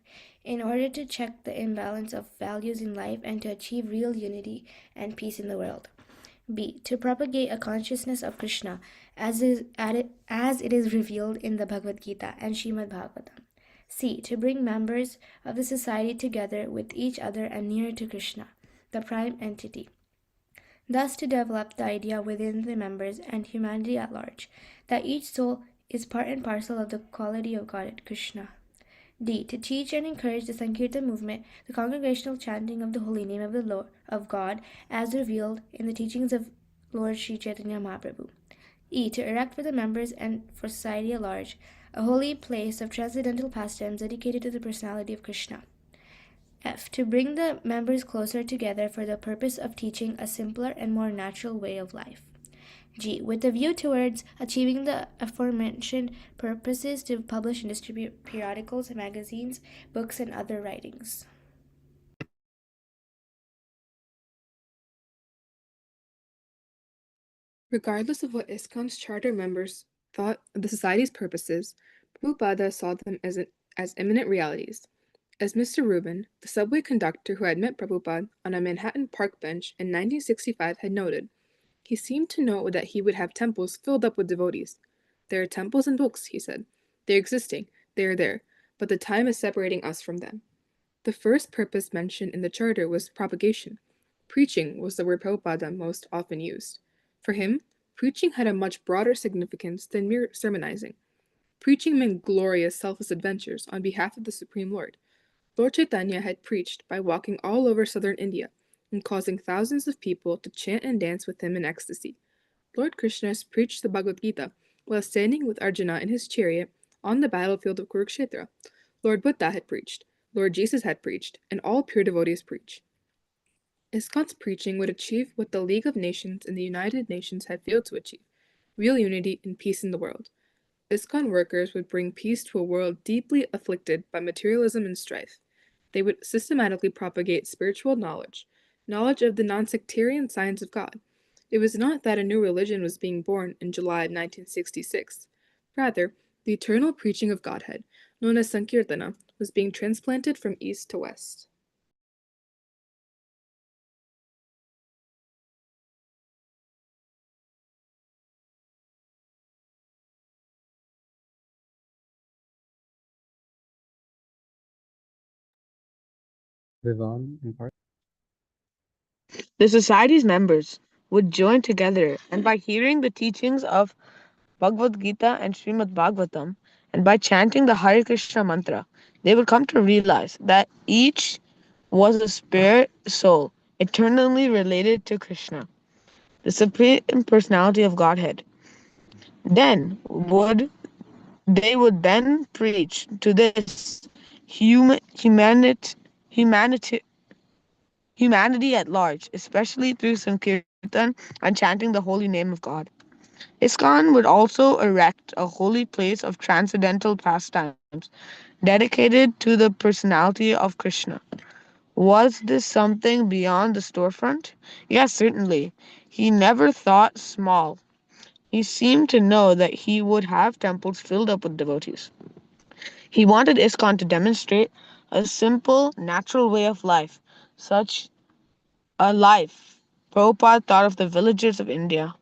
in order to check the imbalance of values in life and to achieve real unity and peace in the world. B. To propagate a consciousness of Krishna as it is revealed in the Bhagavad Gita and Srimad Bhagavatam. C. To bring members of the society together with each other and nearer to Krishna, the prime entity. Thus to develop the idea within the members and humanity at large that each soul is part and parcel of the quality of God, Krishna. D. To teach and encourage the Sankirtan movement, the congregational chanting of the holy name of the Lord of God, as revealed in the teachings of Lord Sri Chaitanya Mahaprabhu. E. To erect for the members and for society at large a holy place of transcendental pastimes dedicated to the personality of Krishna. F. To bring the members closer together for the purpose of teaching a simpler and more natural way of life. G. With a view towards achieving the aforementioned purposes, to publish and distribute periodicals, magazines, books, and other writings. Regardless of what ISKCON's charter members thought of the Society's purposes, Prabhupada saw them as imminent realities. As Mr. Rubin, the subway conductor who had met Prabhupada on a Manhattan park bench in 1965, had noted, he seemed to know that he would have temples filled up with devotees. There are temples and books, he said. They're existing, they are there, but the time is separating us from them. The first purpose mentioned in the charter was propagation. Preaching was the word Prabhupada most often used. For him, preaching had a much broader significance than mere sermonizing. Preaching meant glorious, selfless adventures on behalf of the Supreme Lord. Lord Chaitanya had preached by walking all over southern India and causing thousands of people to chant and dance with him in ecstasy. Lord Krishna preached the Bhagavad Gita while standing with Arjuna in his chariot on the battlefield of Kurukshetra. Lord Buddha had preached, Lord Jesus had preached, and all pure devotees preach. ISKCON's preaching would achieve what the League of Nations and the United Nations had failed to achieve, real unity and peace in the world. ISKCON workers would bring peace to a world deeply afflicted by materialism and strife. They would systematically propagate spiritual knowledge, knowledge of the non-sectarian science of God. It was not that a new religion was being born in July of 1966. Rather, the eternal preaching of Godhead, known as Sankirtana, was being transplanted from east to west. Vivan in part. The society's members would join together, and by hearing the teachings of Bhagavad Gita and Srimad Bhagavatam, and by chanting the Hare Krishna mantra, they would come to realize that each was a spirit soul eternally related to Krishna, the Supreme Personality of Godhead. Then would they would then preach to this humanity humanity at large, especially through Sankirtan and chanting the holy name of God. ISKCON would also erect a holy place of transcendental pastimes dedicated to the personality of Krishna. Was this something beyond the storefront? Yes, certainly. He never thought small. He seemed to know that he would have temples filled up with devotees. He wanted ISKCON to demonstrate a simple, natural way of life, such life. Prabhupada thought of the villages of India,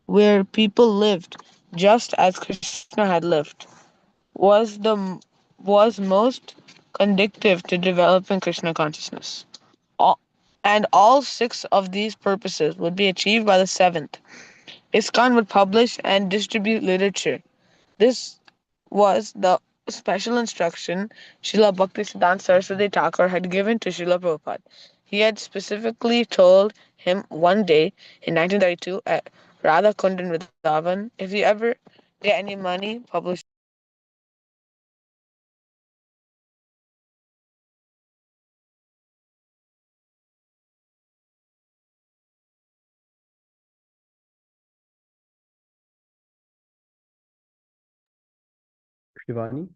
where people lived just as Krishna had lived, was the was most conducive to developing Krishna consciousness. All, and all six of these purposes would be achieved by the seventh. ISKCON would publish and distribute literature. This was the special instruction Srila Bhaktisiddhanta Saraswati Thakur had given to Srila Prabhupada. He had specifically told him one day in 1932 at Radha Kund in Vrindavan, if you ever get any money, publish. Shivani?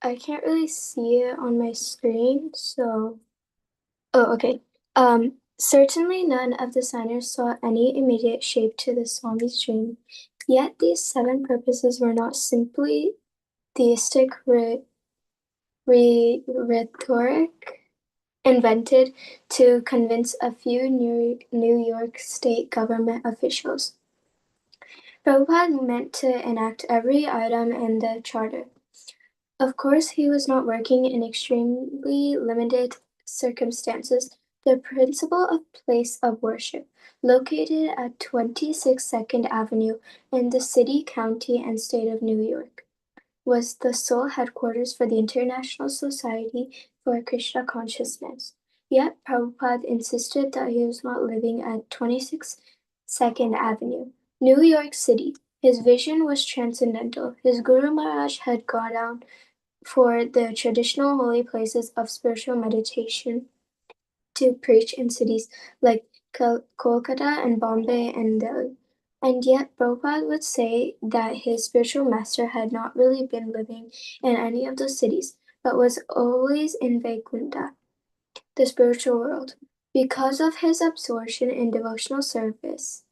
I can't really see it on my screen, so. Oh, okay. Certainly none of the signers saw any immediate shape to the Swami's dream. Yet these seven purposes were not simply theistic rhetoric invented to convince a few New York State government officials. Prabhupada meant to enact every item in the charter. Of course, he was not working in extremely limited circumstances. The principle of place of worship, located at 26 Second Avenue in the city, county, and state of New York, was the sole headquarters for the International Society for Krishna Consciousness. Yet Prabhupada insisted that he was not living at 26 Second Avenue, New York City. His vision was transcendental. His Guru Maharaj had gone down for the traditional holy places of spiritual meditation to preach in cities like Kolkata and Bombay and Delhi. And yet, Prabhupada would say that his spiritual master had not really been living in any of those cities, but was always in Vaikuntha, the spiritual world, because of his absorption in devotional service.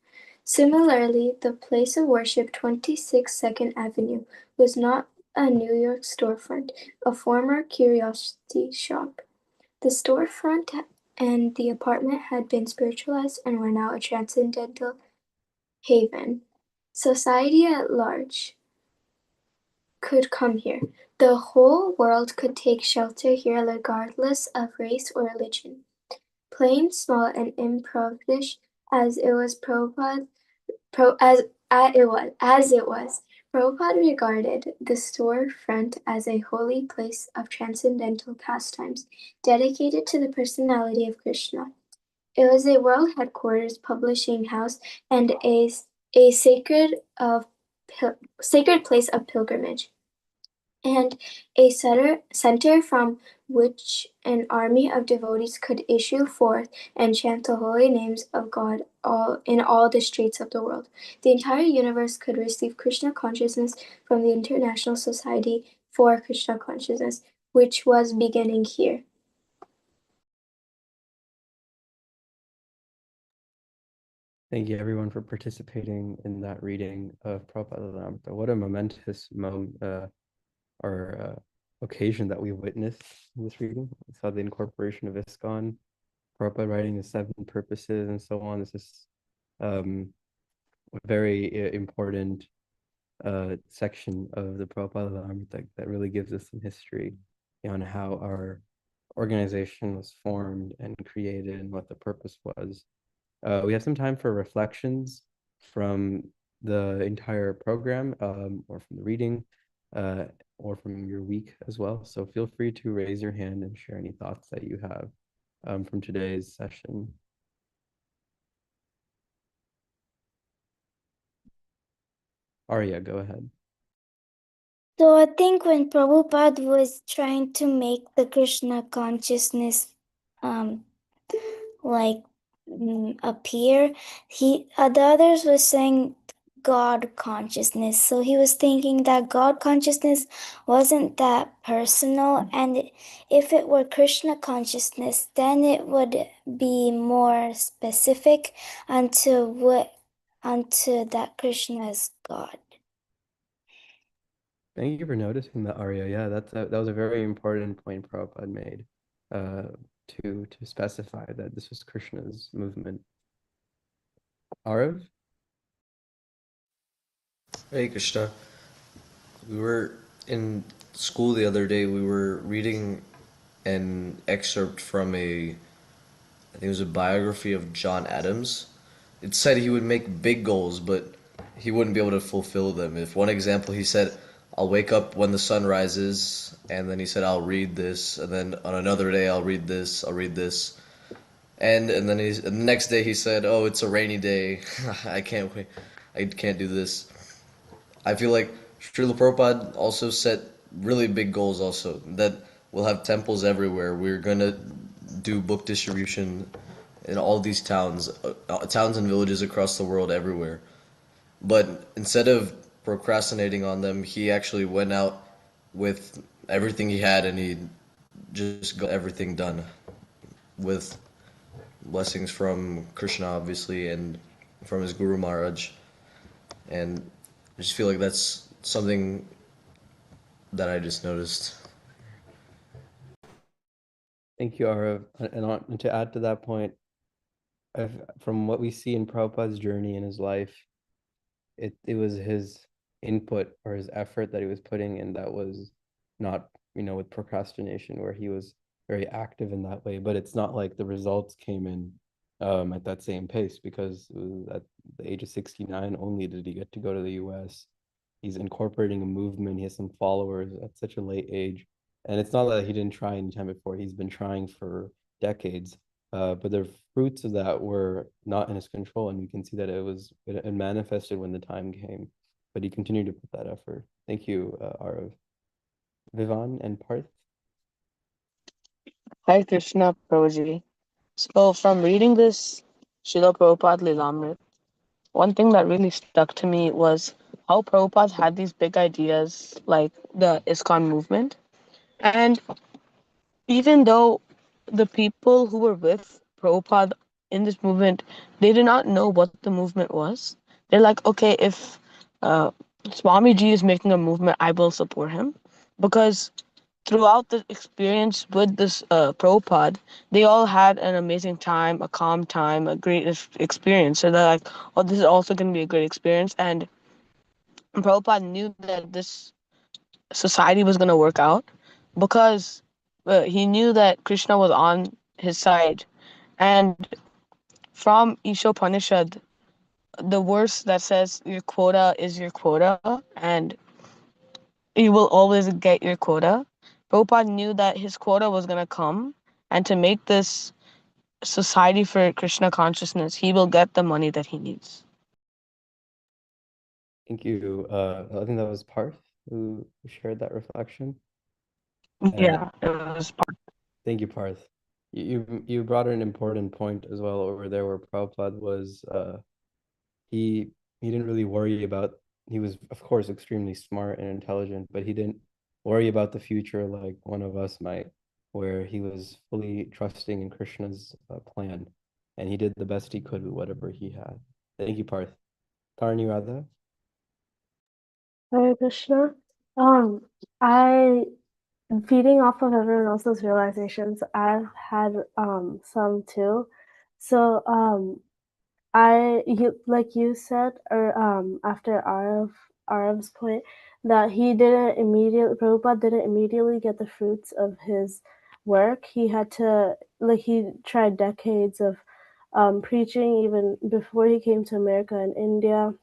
Similarly, the place of worship, 26 Second Avenue, was not a New York storefront, a former curiosity shop. The storefront and the apartment had been spiritualized and were now a transcendental haven. Society at large could come here. The whole world could take shelter here regardless of race or religion. Plain, small, and impoverished as it was, as it was. Prabhupada regarded the storefront as a holy place of transcendental pastimes, dedicated to the personality of Krishna. It was a world headquarters, publishing house, and a sacred place of pilgrimage, and a center from which an army of devotees could issue forth and chant the holy names of God in all the streets of the world. The entire universe could receive Krishna consciousness from the International Society for Krishna Consciousness, which was beginning here. Thank you everyone for participating in that reading of Prabhupada Lamrita. What a momentous occasion that we witnessed in this reading. We saw the incorporation of ISKCON, Prabhupada writing the seven purposes and so on. This is a very important section of the Prabhupada Lamrita that really gives us some history on how our organization was formed and created and what the purpose was. We have some time for reflections from the entire program, or from the reading, or from your week as well. So feel free to raise your hand and share any thoughts that you have from today's session. Arya, go ahead. So I think when Prabhupada was trying to make the Krishna consciousness like appear, the others were saying God consciousness. So he was thinking that God consciousness wasn't that personal, and if it were Krishna consciousness, then it would be more specific unto that Krishna is God. Thank you for noticing that, Arya. Yeah, that was a very important point Prabhupada made, to specify that this was Krishna's movement. Arav? Hey Krishna, we were in school the other day. We were reading an excerpt from I think it was a biography of John Adams. It said he would make big goals, but he wouldn't be able to fulfill them. If one example, he said, "I'll wake up when the sun rises," and then he said, "I'll read this," and then on another day, "I'll read this," "I'll read this," and then and the next day he said, "Oh, it's a rainy day. I can't wait. I can't do this." I feel like Srila Prabhupada also set really big goals also that we'll have temples everywhere. We're gonna do book distribution in all these towns, towns and villages across the world everywhere. But instead of procrastinating on them, he actually went out with everything he had and he just got everything done with blessings from Krishna, obviously, and from his Guru Maharaj. And I just feel like that's something that I just noticed. Thank you, Arav. And to add to that point, from what we see in Prabhupada's journey in his life, it was his input or his effort that he was putting in that was not, with procrastination, where he was very active in that way. But it's not like the results came in at that same pace, because at the age of 69 only did he get to go to the US. He's incorporating a movement. He has some followers at such a late age. And it's not that he didn't try anytime before. He's been trying for decades. But the fruits of that were not in his control, and we can see that it manifested when the time came. But he continued to put that effort. Thank you, Arav. Vivan and Parth. Hi Krishna Prabhuji. So from reading this Srila Prabhupada Lilamrit, one thing that really stuck to me was how Prabhupada had these big ideas like the ISKCON movement. And even though the people who were with Prabhupada in this movement, they did not know what the movement was. They're like, okay, if Swamiji is making a movement, I will support him. Because throughout the experience with this Prabhupada, they all had an amazing time, a calm time, a great experience. So they're like, oh, this is also going to be a great experience. And Prabhupada knew that this society was going to work out because he knew that Krishna was on his side. And from Ishopanishad, the verse that says your quota is your quota and you will always get your quota. Prabhupada knew that his quota was going to come, and to make this society for Krishna consciousness, he will get the money that he needs. Thank you. I think that was Parth who shared that reflection. Yeah, it was part. Thank you, Parth. You brought an important point as well over there, where Prabhupada was he didn't really worry about, he was of course extremely smart and intelligent, but he didn't worry about the future like one of us might, where he was fully trusting in Krishna's plan, and he did the best he could with whatever he had. Thank you, Parth. Tarni Radha. Hare Krishna. I feeding off of everyone else's realizations, I've had some too. So like you said, or after Arav's point, that Prabhupada didn't immediately get the fruits of his work. He had to, like, he tried decades of preaching even before he came to America and India.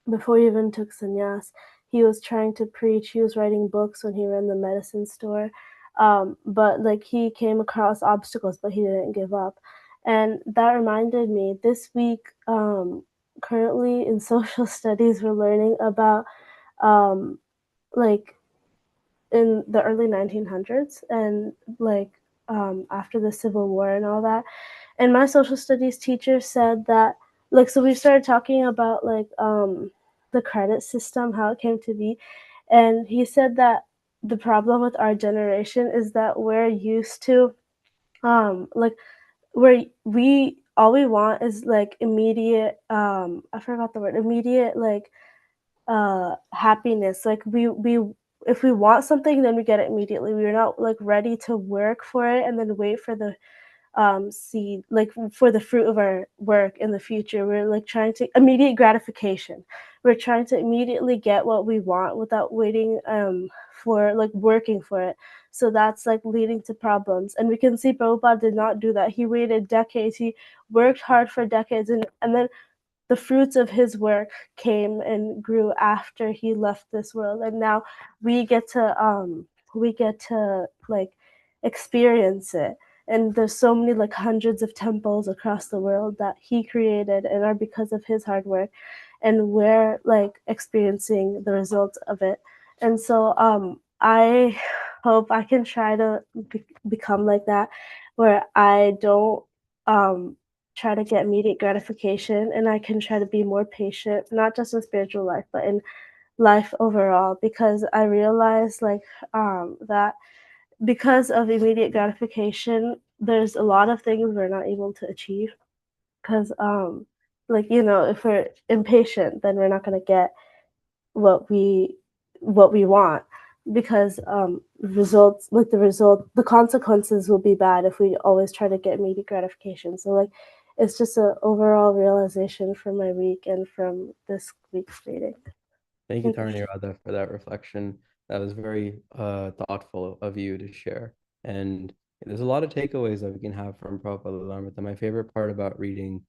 Before he even took sannyas, he was trying to preach. He was writing books when he ran the medicine store. But like, he came across obstacles, but he didn't give up. And that reminded me this week, currently in social studies, we're learning about like in the early 1900s and like after the Civil War and all that. And my social studies teacher said that, like, so we started talking about like the credit system, how it came to be. And he said that the problem with our generation is that we're used to like where we all we want is like immediate I forgot the word, immediate like happiness. Like we if we want something, then we get it immediately. We're not like ready to work for it and then wait for the seed, like for the fruit of our work in the future. We're like trying to immediate gratification. We're trying to immediately get what we want without waiting for like working for it. So that's like leading to problems. And we can see Prabhupada did not do that. He waited decades. He worked hard for decades, and then the fruits of his work came and grew after he left this world, and now we get to like experience it. And there's so many like hundreds of temples across the world that he created and are because of his hard work, and we're like experiencing the results of it. And so I hope I can try to become like that, where I don't try to get immediate gratification, and I can try to be more patient, not just in spiritual life, but in life overall, because I realize like that because of immediate gratification, there's a lot of things we're not able to achieve because like if we're impatient, then we're not going to get what we want, because results like the consequences will be bad if we always try to get immediate gratification. So like it's just an overall realization from my week and from this week's reading. Thank you, Tarnirada, for that reflection. That was very thoughtful of you to share. And there's a lot of takeaways that we can have from Prabhupada Lilamrita. My favorite part about reading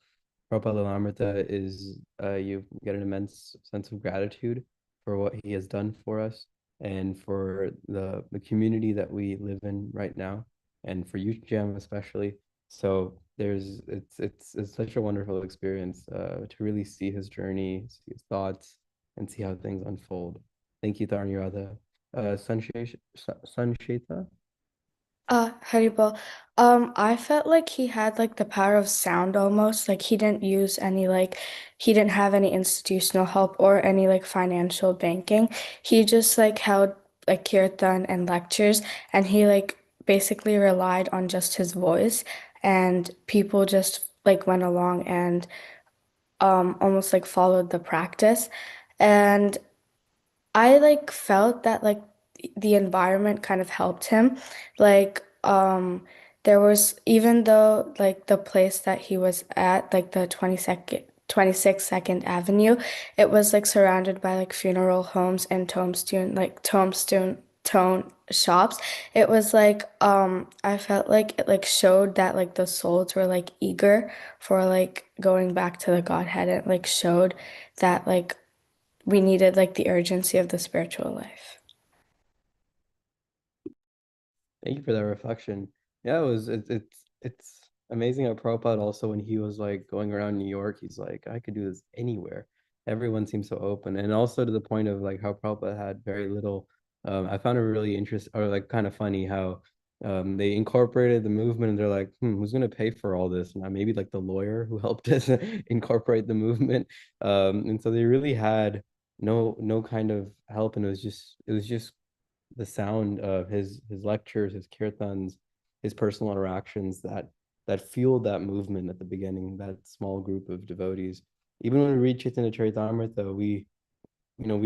Prabhupada Lilamrita is you get an immense sense of gratitude for what he has done for us and for the community that we live in right now, and for Youth Jam especially. So it's such a wonderful experience to really see his journey, see his thoughts, and see how things unfold. Thank you, Tarnirada. Sansheta? Haribol. I felt like he had like the power of sound almost. Like he didn't have any institutional help or any like financial banking. He just like held like kirtan and lectures, and he like basically relied on just his voice, and people just like went along and almost like followed the practice. And I like felt that like the environment kind of helped him. Like there was, even though like the place that he was at, like the 26th Second Avenue, it was like surrounded by like funeral homes and tombstone shops. It was like I felt like it like showed that like the souls were like eager for like going back to the Godhead. It like showed that like we needed like the urgency of the spiritual life. Thank you for that reflection. Yeah, it's amazing how Prabhupada also, when he was like going around New York, he's like, I could do this anywhere. Everyone seems so open. And also to the point of like how Prabhupada had very little. I found it really interesting, or like kind of funny how they incorporated the movement, and they're like, who's gonna pay for all this? Now maybe like the lawyer who helped us incorporate the movement. And so they really had no kind of help, and it was just the sound of his lectures, his kirtans, his personal interactions that fueled that movement at the beginning, that small group of devotees. Even when we read Chaitanya Charitamrita, we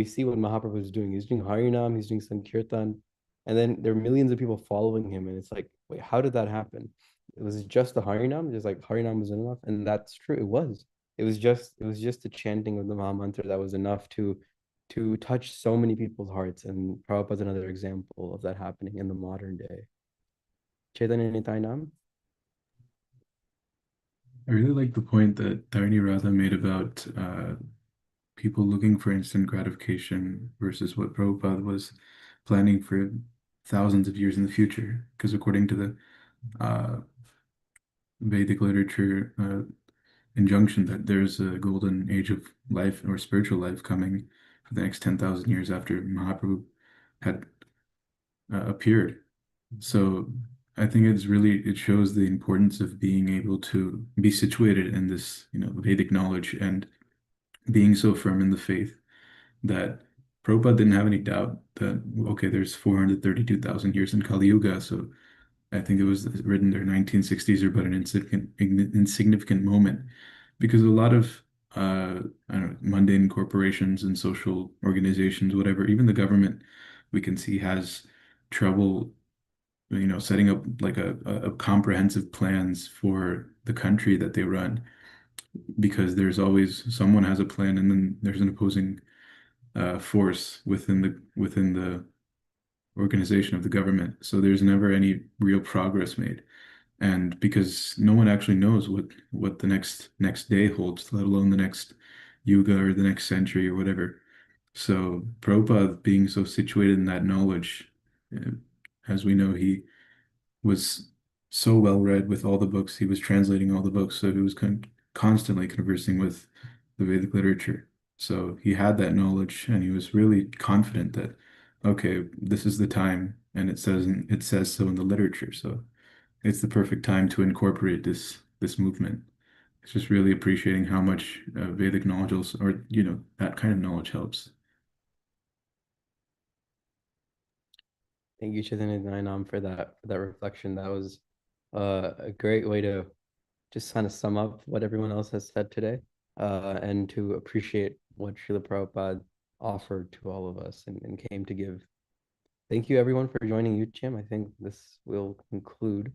see what Mahaprabhu is doing. He's doing Harinam, he's doing Sankirtan, and then there are millions of people following him, and it's like, wait, how did that happen? It was just the Harinam, just like Harinam was enough, and that's true. It was. It was just the chanting of the Maha Mantra that was enough to touch so many people's hearts, and Prabhupada's another example of that happening in the modern day. Chaitanya Nitayanam? I really like the point that Dharani Radha made about people looking for instant gratification versus what Prabhupada was planning for thousands of years in the future. Because according to the Vedic literature injunction that there's a golden age of life or spiritual life coming for the next 10,000 years after Mahaprabhu had appeared. So I think it shows the importance of being able to be situated in this, Vedic knowledge and being so firm in the faith that Prabhupada didn't have any doubt that, okay, there's 432,000 years in Kali Yuga, so I think it was written there 1960s are but an insignificant moment because a lot of I don't know, mundane corporations and social organizations, whatever, even the government we can see has trouble, setting up like a comprehensive plans for the country that they run, because there's always someone has a plan and then there's an opposing force within the organization of the government. So there's never any real progress made. And because no one actually knows what the next day holds, let alone the next yuga or the next century or whatever. So Prabhupada being so situated in that knowledge, uh, as we know, he was so well read with all the books. He was translating all the books, so he was constantly conversing with the Vedic literature. So he had that knowledge, and he was really confident that, okay, this is the time, and it says so in the literature. So it's the perfect time to incorporate this movement. It's just really appreciating how much Vedic knowledge also, or that kind of knowledge helps. Thank you, Chaitanya Nainam, for that reflection. That was a great way to just kind of sum up what everyone else has said today, and to appreciate what Srila Prabhupada offered to all of us and came to give. Thank you, everyone, for joining UTM. I think this will conclude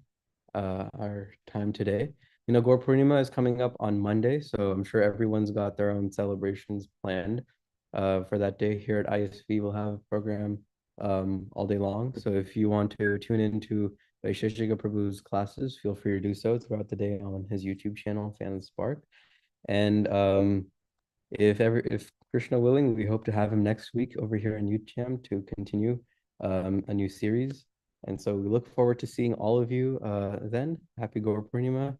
our time today. Gaur Purnima is coming up on Monday, so I'm sure everyone's got their own celebrations planned for that day. Here at ISV, we'll have a program all day long. So if you want to tune into Vaisheshika Prabhu's classes, feel free to do so throughout the day on his YouTube channel, Fan of Spark. And if Krishna willing, we hope to have him next week over here in UTM to continue a new series. And so we look forward to seeing all of you then. Happy Gaur Purnima.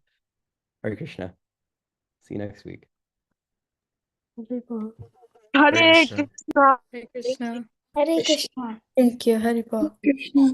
Hare Krishna. See you next week. Hare Krishna. Krishna. Hare Krishna. Hare Krishna. Thank you, Haribol. Krishna.